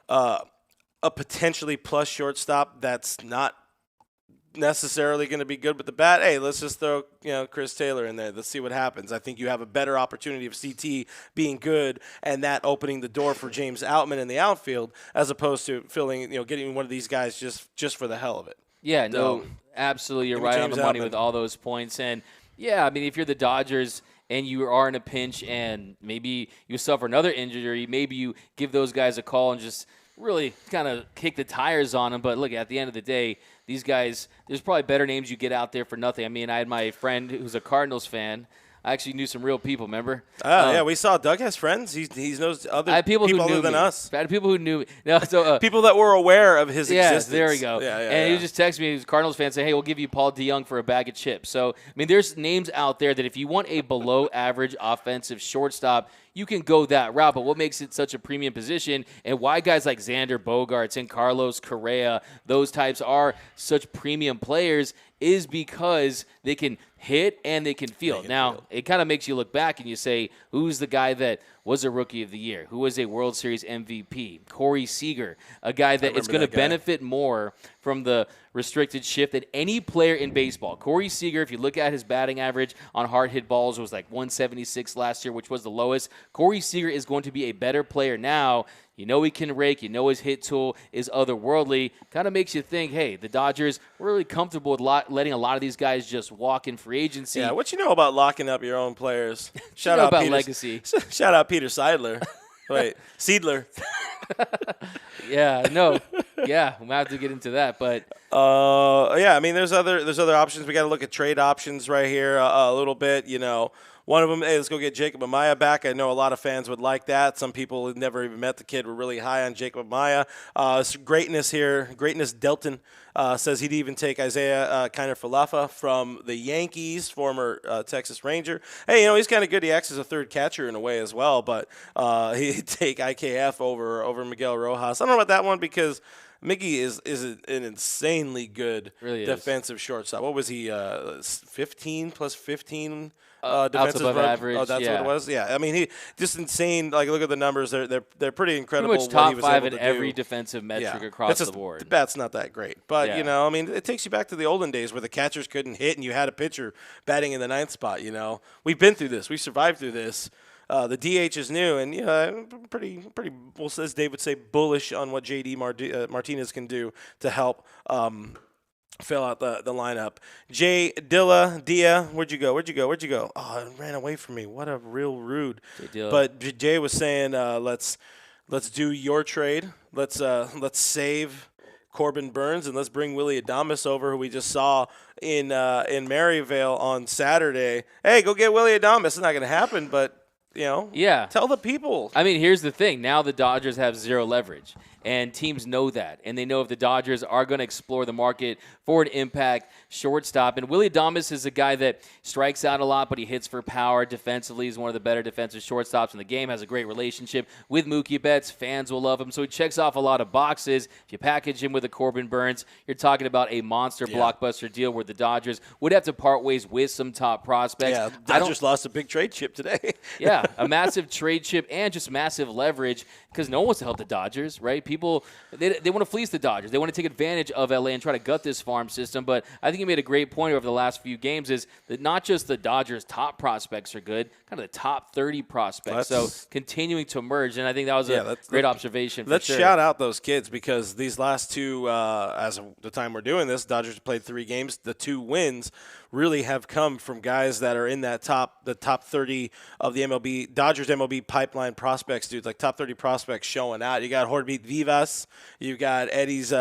a potentially plus shortstop that's not necessarily going to be good with the bat, hey, let's just throw Chris Taylor in there. Let's see what happens. I think you have a better opportunity of CT being good and that opening the door for James Outman in the outfield as opposed to getting one of these guys just for the hell of it. Yeah, no, absolutely. You're right on the money with all those points. And, yeah, I mean, if you're the Dodgers and you are in a pinch and maybe you suffer another injury, maybe you give those guys a call and just really kind of kick the tires on them. But, look, at the end of the day, these guys, there's probably better names you get out there for nothing. I mean, I had my friend who's a Cardinals fan I actually knew some real people. Remember? Yeah, we saw Doug has friends. He knows other I had people who other knew than me. us. I had people who knew me. No, so People that were aware of his yeah, existence. there we go. And he was just texting me. He was a Cardinals fan saying, "Hey, we'll give you Paul DeYoung for a bag of chips." So I mean, there's names out there that if you want a below average offensive shortstop, you can go that route. But what makes it such a premium position and why guys like Xander Bogaerts and Carlos Correa, those types are such premium players is because they can hit and they can field. Now, it kind of makes you look back and you say, who's the guy that was a Rookie of the Year? Who was a World Series MVP? Corey Seager, a guy that is going to benefit more from the restricted shift than any player in baseball. Corey Seager, if you look at his batting average on hard hit balls, was like 176 last year, which was the lowest. Corey Seager is going to be a better player now. You know he can rake. You know his hit tool is otherworldly. Kind of makes you think, hey, the Dodgers were really comfortable with letting a lot of these guys just walk in free agency. Yeah, what you know about locking up your own players? Shout out about legacy. Shout out Peter Seidler. Wait, Seidler. Yeah, no. Yeah, we might have to get into that, but yeah, I mean, there's other options. We got to look at trade options right here a little bit. You know, one of them, hey, let's go get Jacob Amaya back. I know a lot of fans would like that. Some people who never even met the kid were really high on Jacob Amaya. Greatness Delton says he'd even take Isaiah Kiner-Falefa from the Yankees, former Texas Ranger. Hey, you know, he's kind of good. He acts as a third catcher in a way as well, but he'd take IKF over Miguel Rojas. I don't know about that one because Miggy is an insanely good defensive shortstop. What was he, 15 plus 15? Defensive above average. Oh, that's what it was. Yeah, I mean, he just insane. Like, look at the numbers; they're pretty incredible. Pretty much top 5 in every defensive metric across the board. The bat's not that great, but you know, I mean, it takes you back to the olden days where the catchers couldn't hit, and you had a pitcher batting in the ninth spot. You know, we've been through this. We survived through this. The DH is new, and pretty. Well, as Dave would say, bullish on what JD Martinez can do to help. Fill out the lineup. Dia, where'd you go? Oh, it ran away from me. What a real rude. But Jay was saying, let's do your trade. Let's save Corbin Burns and let's bring Willie Adames over, who we just saw in Maryvale on Saturday. Hey, go get Willie Adames. It's not going to happen, but tell the people. I mean, here's the thing. Now the Dodgers have zero leverage. And teams know that. And they know if the Dodgers are going to explore the market for an impact shortstop. And Willie Adames is a guy that strikes out a lot, but he hits for power. Defensively, he's one of the better defensive shortstops in the game, has a great relationship with Mookie Betts. Fans will love him. So he checks off a lot of boxes. If you package him with a Corbin Burns, you're talking about a monster blockbuster deal where the Dodgers would have to part ways with some top prospects. Yeah, Dodgers lost a big trade chip today. Yeah, a massive trade chip and just massive leverage because no one wants to help the Dodgers, right? People, they want to fleece the Dodgers. They want to take advantage of LA and try to gut this farm system. But I think you made a great point over the last few games is that not just the Dodgers' top prospects are good, kind of the top 30 prospects. So continuing to emerge, and I think that was a great observation. Let's shout out those kids because these last two, as of the time we're doing this, Dodgers played 3 games. The 2 wins really have come from guys that are in that the top 30 of the MLB, Dodgers MLB pipeline prospects, dudes, like top 30 prospects showing out. You got Jorge Vivas, you got Eddie's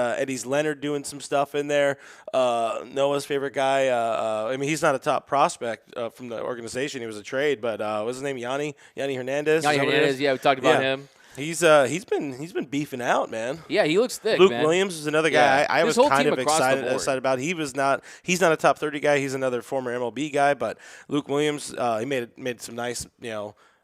Leonard doing some stuff in there. Noah's favorite guy, I mean, he's not a top prospect from the organization. He was a trade, but what's his name? Yanni Hernandez? Yanni Hernandez, yeah, we talked about him. He's been beefing out, man. Yeah, he looks thick. Luke man. Williams is another guy I was kind of excited about. He's not a top 30 guy. He's another former MLB guy, but Luke Williams, he made some nice,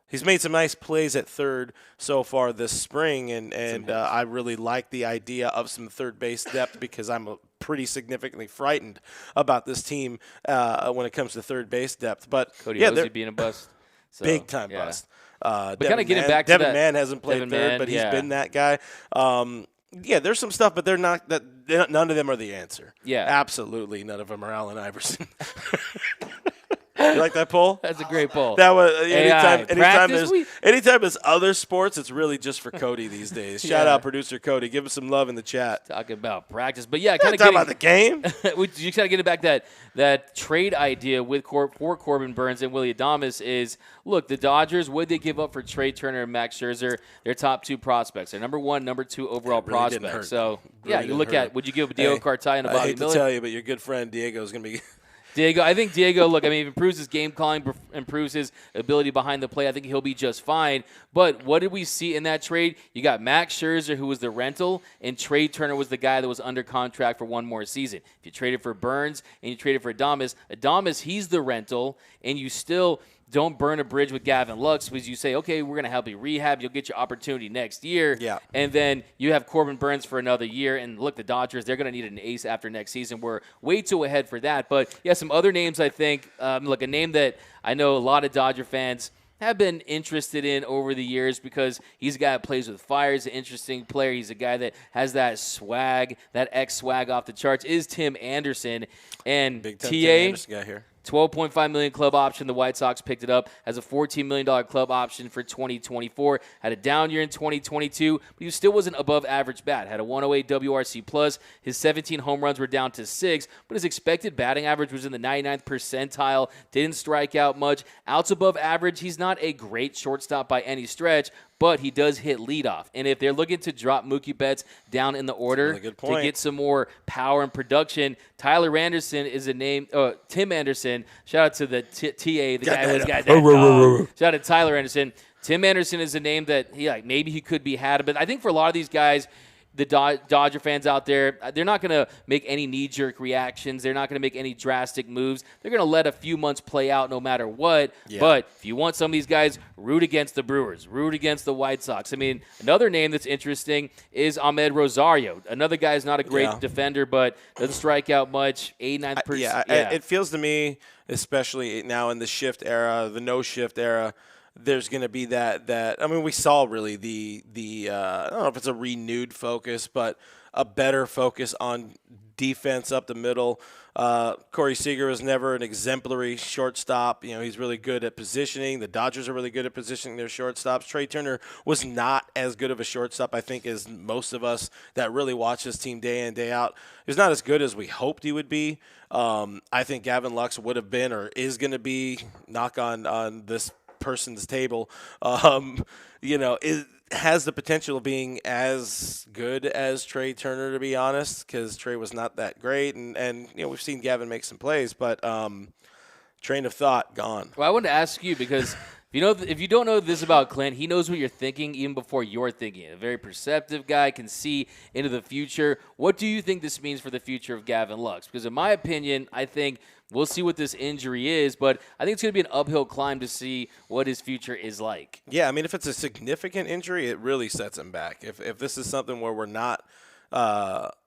he's made some nice plays at third so far this spring, and I really like the idea of some third base depth because I'm pretty significantly frightened about this team when it comes to third base depth. But Cody Ozzie being a bust, so, big time bust. But kind of getting back to Devin Mann hasn't played third, but he's been that guy. There's some stuff, but they're not. None of them are the answer. Yeah, absolutely, none of them are Allen Iverson. You like that poll? That's a great poll. That was anytime there's other sports, it's really just for Cody these days. Shout out producer Cody. Give him some love in the chat. Talking about practice, but kind of talking about the game. You kind of getting back that trade idea with for Corbin Burns and Willie Adames is look, the Dodgers, what they give up for Trey Turner and Max Scherzer, their top 2 prospects, their number 1, number 2 overall prospects. So you look at would you give Diego Cartaya and Bobby Miller? I hate to tell you, but your good friend Diego is going to be. Diego, I think Diego, look, I mean, improves his game calling, improves his ability behind the plate. I think he'll be just fine. But what did we see in that trade? You got Max Scherzer, who was the rental, and Trey Turner was the guy that was under contract for one more season. If you traded for Burns and you traded for Adames, he's the rental, and you still don't burn a bridge with Gavin Lux because you say, okay, we're going to help you rehab. You'll get your opportunity next year. Yeah. And then you have Corbin Burns for another year. And look, the Dodgers, they're going to need an ace after next season. We're way too ahead for that. But, yeah, some other names I think. Look, a name that I know a lot of Dodger fans have been interested in over the years because he's a guy that plays with fire. He's an interesting player. He's a guy that has that swag, that X-swag off the charts, is Tim Anderson. And Big time TA, Tim Anderson guy here. $12.5 million club option. The White Sox picked it up as a $14 million club option for 2024. Had a down year in 2022, but he still wasn't above average bat. Had a 108 WRC plus. His 17 home runs were down to 6, but his expected batting average was in the 99th percentile. Didn't strike out much. Outs above average. He's not a great shortstop by any stretch, but he does hit leadoff. And if they're looking to drop Mookie Betts down in the order to get some more power and production, Tyler Anderson is a name. Tim Anderson, shout out to the TA, the guy who's got that dog. Shout out to Tyler Anderson. Tim Anderson is a name that maybe he could be had, but I think for a lot of these guys, the Dodger fans out there, they're not going to make any knee-jerk reactions. They're not going to make any drastic moves. They're going to let a few months play out no matter what. Yeah. But if you want some of these guys, root against the Brewers, root against the White Sox. I mean, another name that's interesting is Ahmed Rosario. Another guy is not a great defender, but doesn't strike out much. 89%. It feels to me, especially now in the shift era, the no-shift era, there's going to be that I mean, we saw really the I don't know if it's a renewed focus, but a better focus on defense up the middle. Corey Seager was never an exemplary shortstop. He's really good at positioning. The Dodgers are really good at positioning their shortstops. Trey Turner was not as good of a shortstop, I think, as most of us that really watch this team day in, day out. He was not as good as we hoped he would be. I think Gavin Lux would have been or is going to be, knock on this person's table, it has the potential of being as good as Trey Turner, to be honest, because Trey was not that great, and we've seen Gavin make some plays, but train of thought gone. Well, I wanted to ask you because if you don't know this about Clint, he knows what you're thinking even before you're thinking. A very perceptive guy, can see into the future. What do you think this means for the future of Gavin Lux? Because in my opinion, I think we'll see what this injury is, but I think it's going to be an uphill climb to see what his future is like. Yeah, I mean, if it's a significant injury, it really sets him back. If this is something where we're not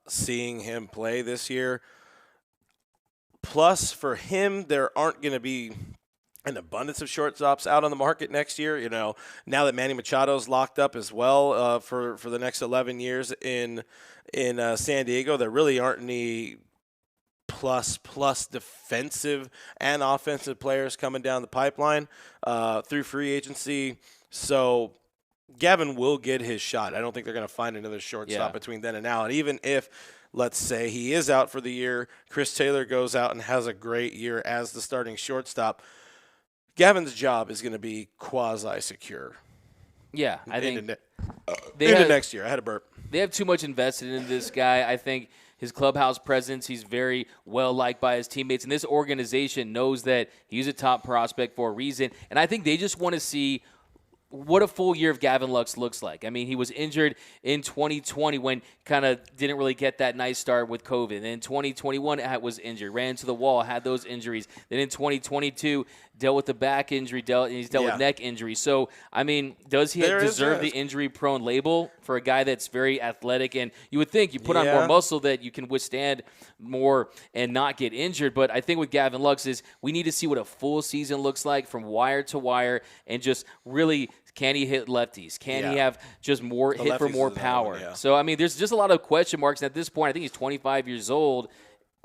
seeing him play this year, plus for him, there aren't going to be an abundance of shortstops out on the market next year. Now that Manny Machado's locked up as well for the next 11 years in San Diego, there really aren't any plus defensive and offensive players coming down the pipeline through free agency. So Gavin will get his shot. I don't think they're going to find another shortstop between then and now. And even if, let's say, he is out for the year, Chris Taylor goes out and has a great year as the starting shortstop, Gavin's job is going to be quasi-secure. Yeah, I think into next year. I had a burp. They have too much invested in this guy. I think his clubhouse presence, he's very well liked by his teammates, and this organization knows that he's a top prospect for a reason. And I think they just want to see what a full year of Gavin Lux looks like. I mean, he was injured in 2020 when kind of didn't really get that nice start with COVID. And in 2021, was injured, ran into the wall, had those injuries. Then in 2022, dealt with the back injury, he's dealt with neck injury. So, I mean, does he deserve the injury-prone label for a guy that's very athletic? And you would think you put on more muscle that you can withstand more and not get injured. But I think with Gavin Lux is we need to see what a full season looks like from wire to wire and just really – can he hit lefties? Can he have just more hit for more power? So, I mean, there's just a lot of question marks. And at this point, I think he's 25 years old.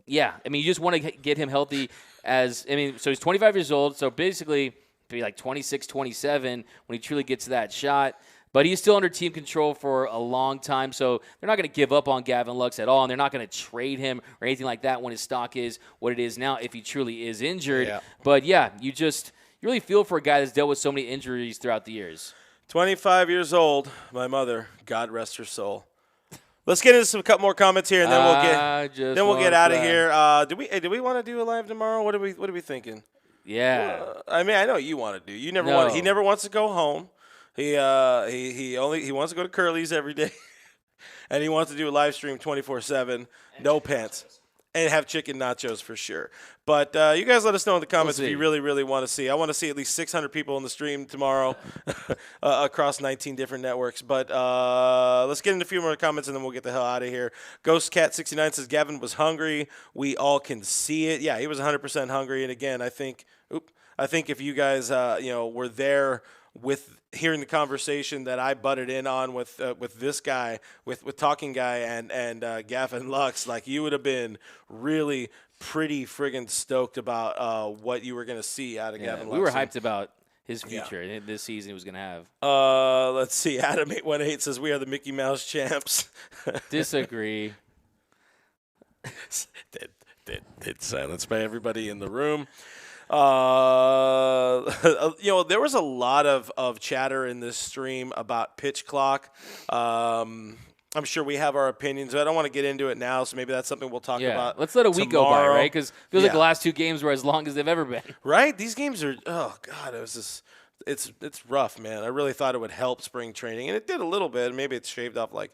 Yeah, I mean, you just want to get him healthy so he's 25 years old. So, basically, be like 26, 27 when he truly gets that shot. But he's still under team control for a long time, so they're not going to give up on Gavin Lux at all, and they're not going to trade him or anything like that when his stock is what it is now if he truly is injured. Yeah. But, you really feel for a guy that's dealt with so many injuries throughout the years. 25 years old, my mother, God rest her soul, Let's get into a couple more comments here, and then we'll get out of here. Do we want to do a live tomorrow? What are we thinking? Yeah. I mean, I know you want to do. He never wants to go home. He wants to go to Curly's every day, and he wants to do a live stream 24/7, no pants, and have chicken nachos for sure. But you guys let us know in the comments if you really, really want to see. I want to see at least 600 people in the stream tomorrow across 19 different networks. But let's get into a few more comments, and then we'll get the hell out of here. GhostCat69 says, Gavin was hungry. We all can see it. Yeah, he was 100% hungry. And, again, I think if you guys were there with hearing the conversation that I butted in on with this guy, with Talking Guy and Gavin Lux, like you would have been really pretty friggin' stoked about what you were going to see out of Gavin Lux. We were hyped about his future this season he was going to have. Let's see. Adam818 says, we are the Mickey Mouse champs. Disagree. Dead silence by everybody in the room. There was a lot of chatter in this stream about pitch clock. I'm sure we have our opinions. I don't want to get into it now, so maybe that's something we'll talk about. Let's let a week go by, right? Because it feels like the last 2 games were as long as they've ever been. Right? These games are. Oh God, it's rough, man. I really thought it would help spring training, and it did a little bit. Maybe it's shaved off like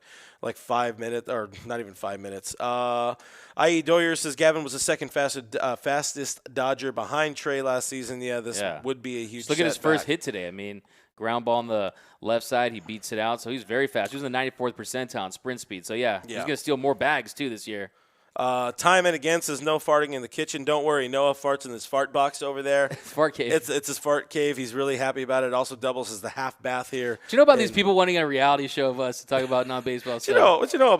5 minutes, or not even 5 minutes. I.E. Doyer says Gavin was the second fastest Dodger behind Trey last season. Yeah, this would be a huge. Just look at his first hit today. I mean, ground ball on the left side, he beats it out, so he's very fast. He was in the 94th percentile in sprint speed. So he's going to steal more bags too this year. Time and again says no farting in the kitchen. Don't worry, Noah farts in his fart box over there. Fart cave. It's his fart cave. He's really happy about it. It also doubles as the half bath here. Do you know about these people wanting a reality show of us to talk about non-baseball stuff? What you know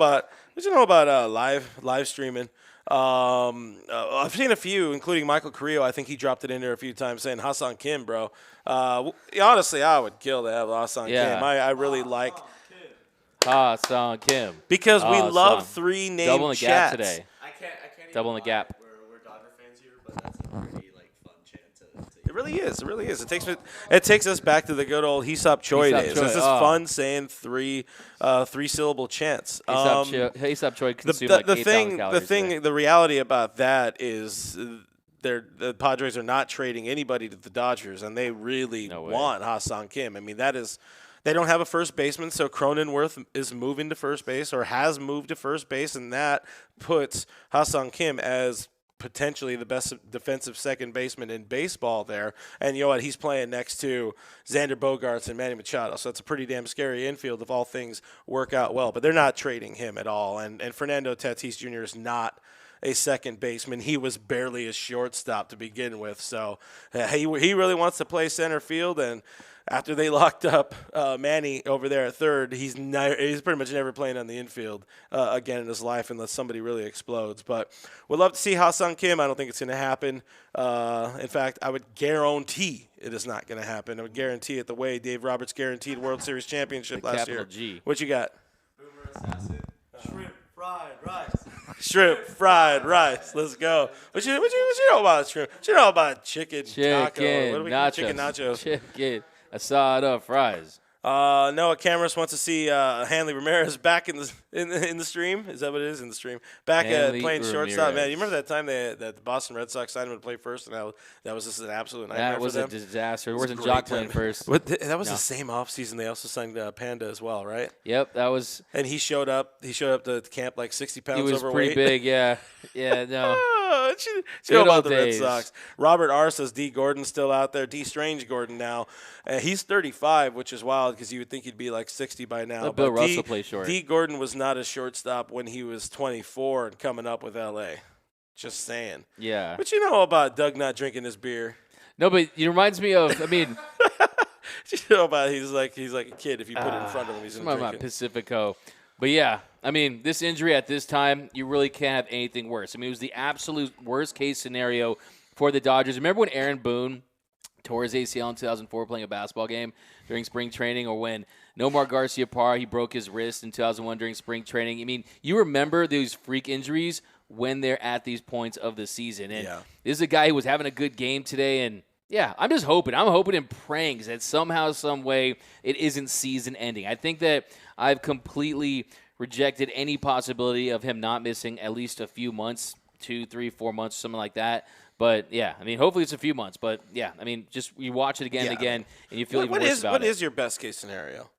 about live streaming? I've seen a few, including Michael Carrillo. I think he dropped it in there a few times saying Hassan Kim, bro. Honestly, I would kill to have Hassan Kim. I really like Hassan Kim. Because we love 3 name Double in the gap chats. today. I can't Double in the gap. We're Dodger fans here, but that's a pretty fun chant to It really is. It really is. It takes us back to the good old Aesop Choi days. This is fun saying 3-syllable chants. Aesop Choi consumed like 8,000 calories. The reality about that is the Padres are not trading anybody to the Dodgers, and they really want Ha-Seong Kim. I mean, they don't have a first baseman, so Cronenworth is moving to first base or has moved to first base, and that puts Ha-Seong Kim as potentially the best defensive second baseman in baseball there. And you know what? He's playing next to Xander Bogaerts and Manny Machado. So it's a pretty damn scary infield if all things work out well. But they're not trading him at all. And Fernando Tatis Jr. is not a second baseman. He was barely a shortstop to begin with. So he really wants to play center field. And after they locked up Manny over there at third, he's pretty much never playing on the infield again in his life unless somebody really explodes. But we'd love to see Ha-Seong Kim. I don't think it's going to happen. In fact, I would guarantee it is not going to happen. I would guarantee it the way Dave Roberts guaranteed World Series championship last year. G. What you got? Boomer Assassin. Shrimp fried rice. Shrimp fried rice. Let's go. What you know about shrimp? What you know about chicken taco? What do we call chicken nachos? Chicken. Asada fries. Noah Cameras wants to see Hanley Ramirez back in the stream. Is that what it is in the stream? Back playing shortstop. Man, you remember that time that the Boston Red Sox signed him to play first, and that was just an absolute nightmare for them? That was a disaster. It wasn't Jock playing first. That was the same offseason. They also signed Panda as well, right? Yep, that was. And he showed up. He showed up to camp like 60 pounds overweight. He was pretty big. Yeah. No. You know about the Red Sox. Robert R. says D. Gordon's still out there. D. Strange Gordon now. He's 35, which is wild because you would think he'd be like 60 by now. Bill Russell plays short. D. Gordon was not a shortstop when he was 24 and coming up with L.A. Just saying. Yeah. But you know about Doug not drinking his beer. No, but it reminds me of, you know about he's like a kid. If you put it in front of him, he's going to drink it. Pacifico. But, yeah, I mean, this injury at this time, you really can't have anything worse. I mean, it was the absolute worst-case scenario for the Dodgers. Remember when Aaron Boone tore his ACL in 2004 playing a basketball game during spring training, or when Nomar Garciaparra, he broke his wrist in 2001 during spring training? I mean, you remember those freak injuries when they're at these points of the season. And this is a guy who was having a good game today, and yeah, I'm just hoping. I'm hoping and praying that somehow, some way, it isn't season-ending. I think that I've completely rejected any possibility of him not missing at least a few months, 2, 3, 4 months, something like that. But, yeah, I mean, hopefully it's a few months. But, yeah, I mean, just you watch it again and again, and you feel even worse about it. What is your best-case scenario?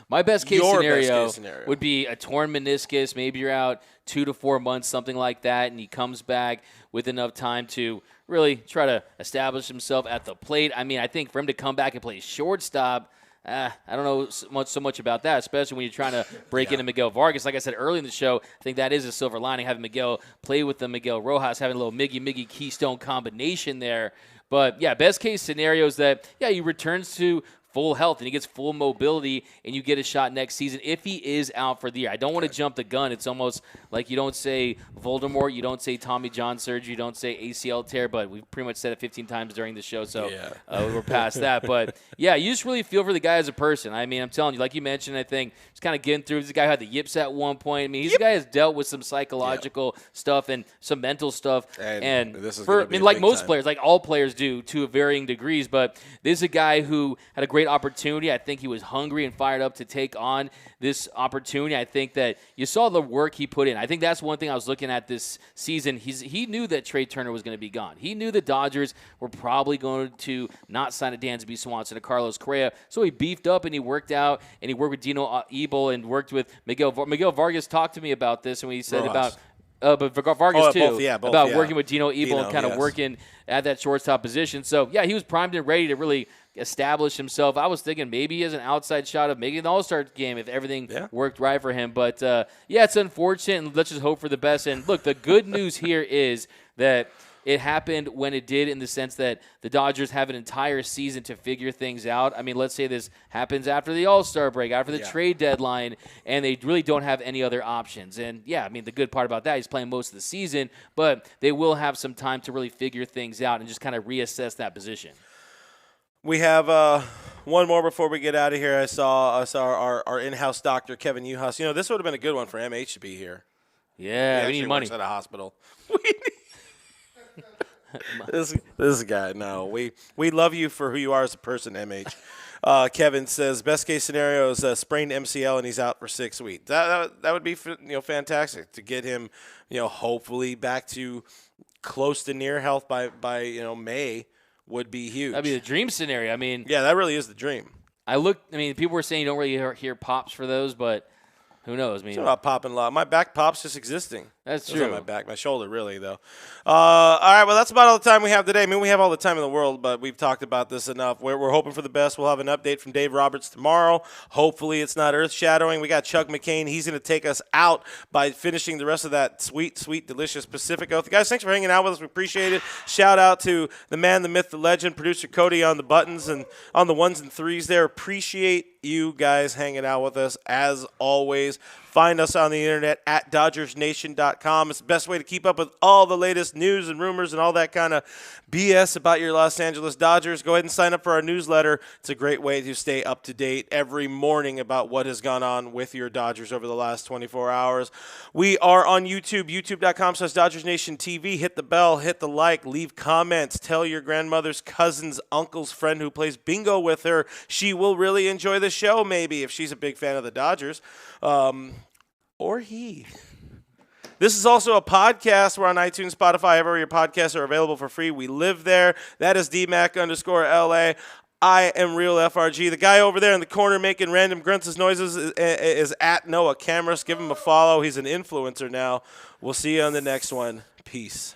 My best-case scenario would be a torn meniscus. Maybe you're out 2 to 4 months, something like that, and he comes back with enough time to really try to establish himself at the plate. I mean, I think for him to come back and play shortstop, I don't know so much about that, especially when you're trying to break into Miguel Vargas. Like I said early in the show, I think that is a silver lining, having Miguel play with the Miguel Rojas, having a little Miggy Keystone combination there. But, yeah, best case scenario is that, yeah, he returns to full health and he gets full mobility and you get a shot next season if he is out for the year. I don't want to jump the gun. It's almost like you don't say Voldemort, you don't say Tommy John surgery, you don't say ACL tear, but we've pretty much said it 15 times during the show, so we're past that. But, yeah, you just really feel for the guy as a person. I mean, I'm telling you, like you mentioned, I think just kind of getting through. This guy who had the yips at one point. I mean, he's a guy who's dealt with some psychological stuff and some mental stuff. And this is like most players, like all players do to varying degrees, but this is a guy who had a great opportunity. I think he was hungry and fired up to take on this opportunity. I think that you saw the work he put in. I think that's one thing I was looking at this season. He knew that Trey Turner was going to be gone. He knew the Dodgers were probably going to not sign a Dansby Swanson, a Carlos Correa. So he beefed up and he worked out and he worked with Dino Ebel and worked with Miguel Vargas. Talked to me about this and he said Rojas. But Vargas too, both, working with Dino Ebel and kind of working at that shortstop position. So, yeah, he was primed and ready to really establish himself. I was thinking maybe he has an outside shot of making an all-star game if everything worked right for him. But, it's unfortunate, and let's just hope for the best. And, look, the good news here is that it happened when it did in the sense that the Dodgers have an entire season to figure things out. I mean, let's say this happens after the All-Star break, after the trade deadline, and they really don't have any other options. And, I mean, the good part about that, he's playing most of the season, but they will have some time to really figure things out and just kind of reassess that position. We have one more before we get out of here. I saw our in-house doctor, Kevin Uhas. You know, this would have been a good one for MH to be here. Yeah, we need money. At a hospital. This guy, no. We love you for who you are as a person, MH. Kevin says best case scenario is a sprained MCL and he's out for 6 weeks. That would be fantastic to get him hopefully back to close to near health by May would be huge. That'd be the dream scenario. I mean, yeah, that really is the dream. People were saying you don't really hear pops for those, but who knows? I mean, it's not popping a lot. My back pops just existing. That's true. My back, my shoulder, really, though. All right, well, that's about all the time we have today. I mean, we have all the time in the world, but we've talked about this enough. We're hoping for the best. We'll have an update from Dave Roberts tomorrow. Hopefully it's not earth-shadowing. We got Chuck McCain. He's going to take us out by finishing the rest of that sweet, sweet, delicious Pacific Oath. Guys, thanks for hanging out with us. We appreciate it. Shout out to the man, the myth, the legend, producer Cody on the buttons and on the ones and threes there. Appreciate you guys hanging out with us as always. Find us on the internet at DodgersNation.com. It's the best way to keep up with all the latest news and rumors and all that kind of BS about your Los Angeles Dodgers. Go ahead and sign up for our newsletter. It's a great way to stay up to date every morning about what has gone on with your Dodgers over the last 24 hours. We are on YouTube, youtube.com/DodgersNationTV. Hit the bell, hit the like, leave comments. Tell your grandmother's cousin's uncle's friend who plays bingo with her. She will really enjoy the show, maybe, if she's a big fan of the Dodgers. Or he. This is also a podcast. We're on iTunes, Spotify, everywhere your podcasts are available for free. We live there. That is DMAC_LA. I am Real FRG. The guy over there in the corner making random grunts and noises is at Noah Cameras. Give him a follow. He's an influencer now. We'll see you on the next one. Peace.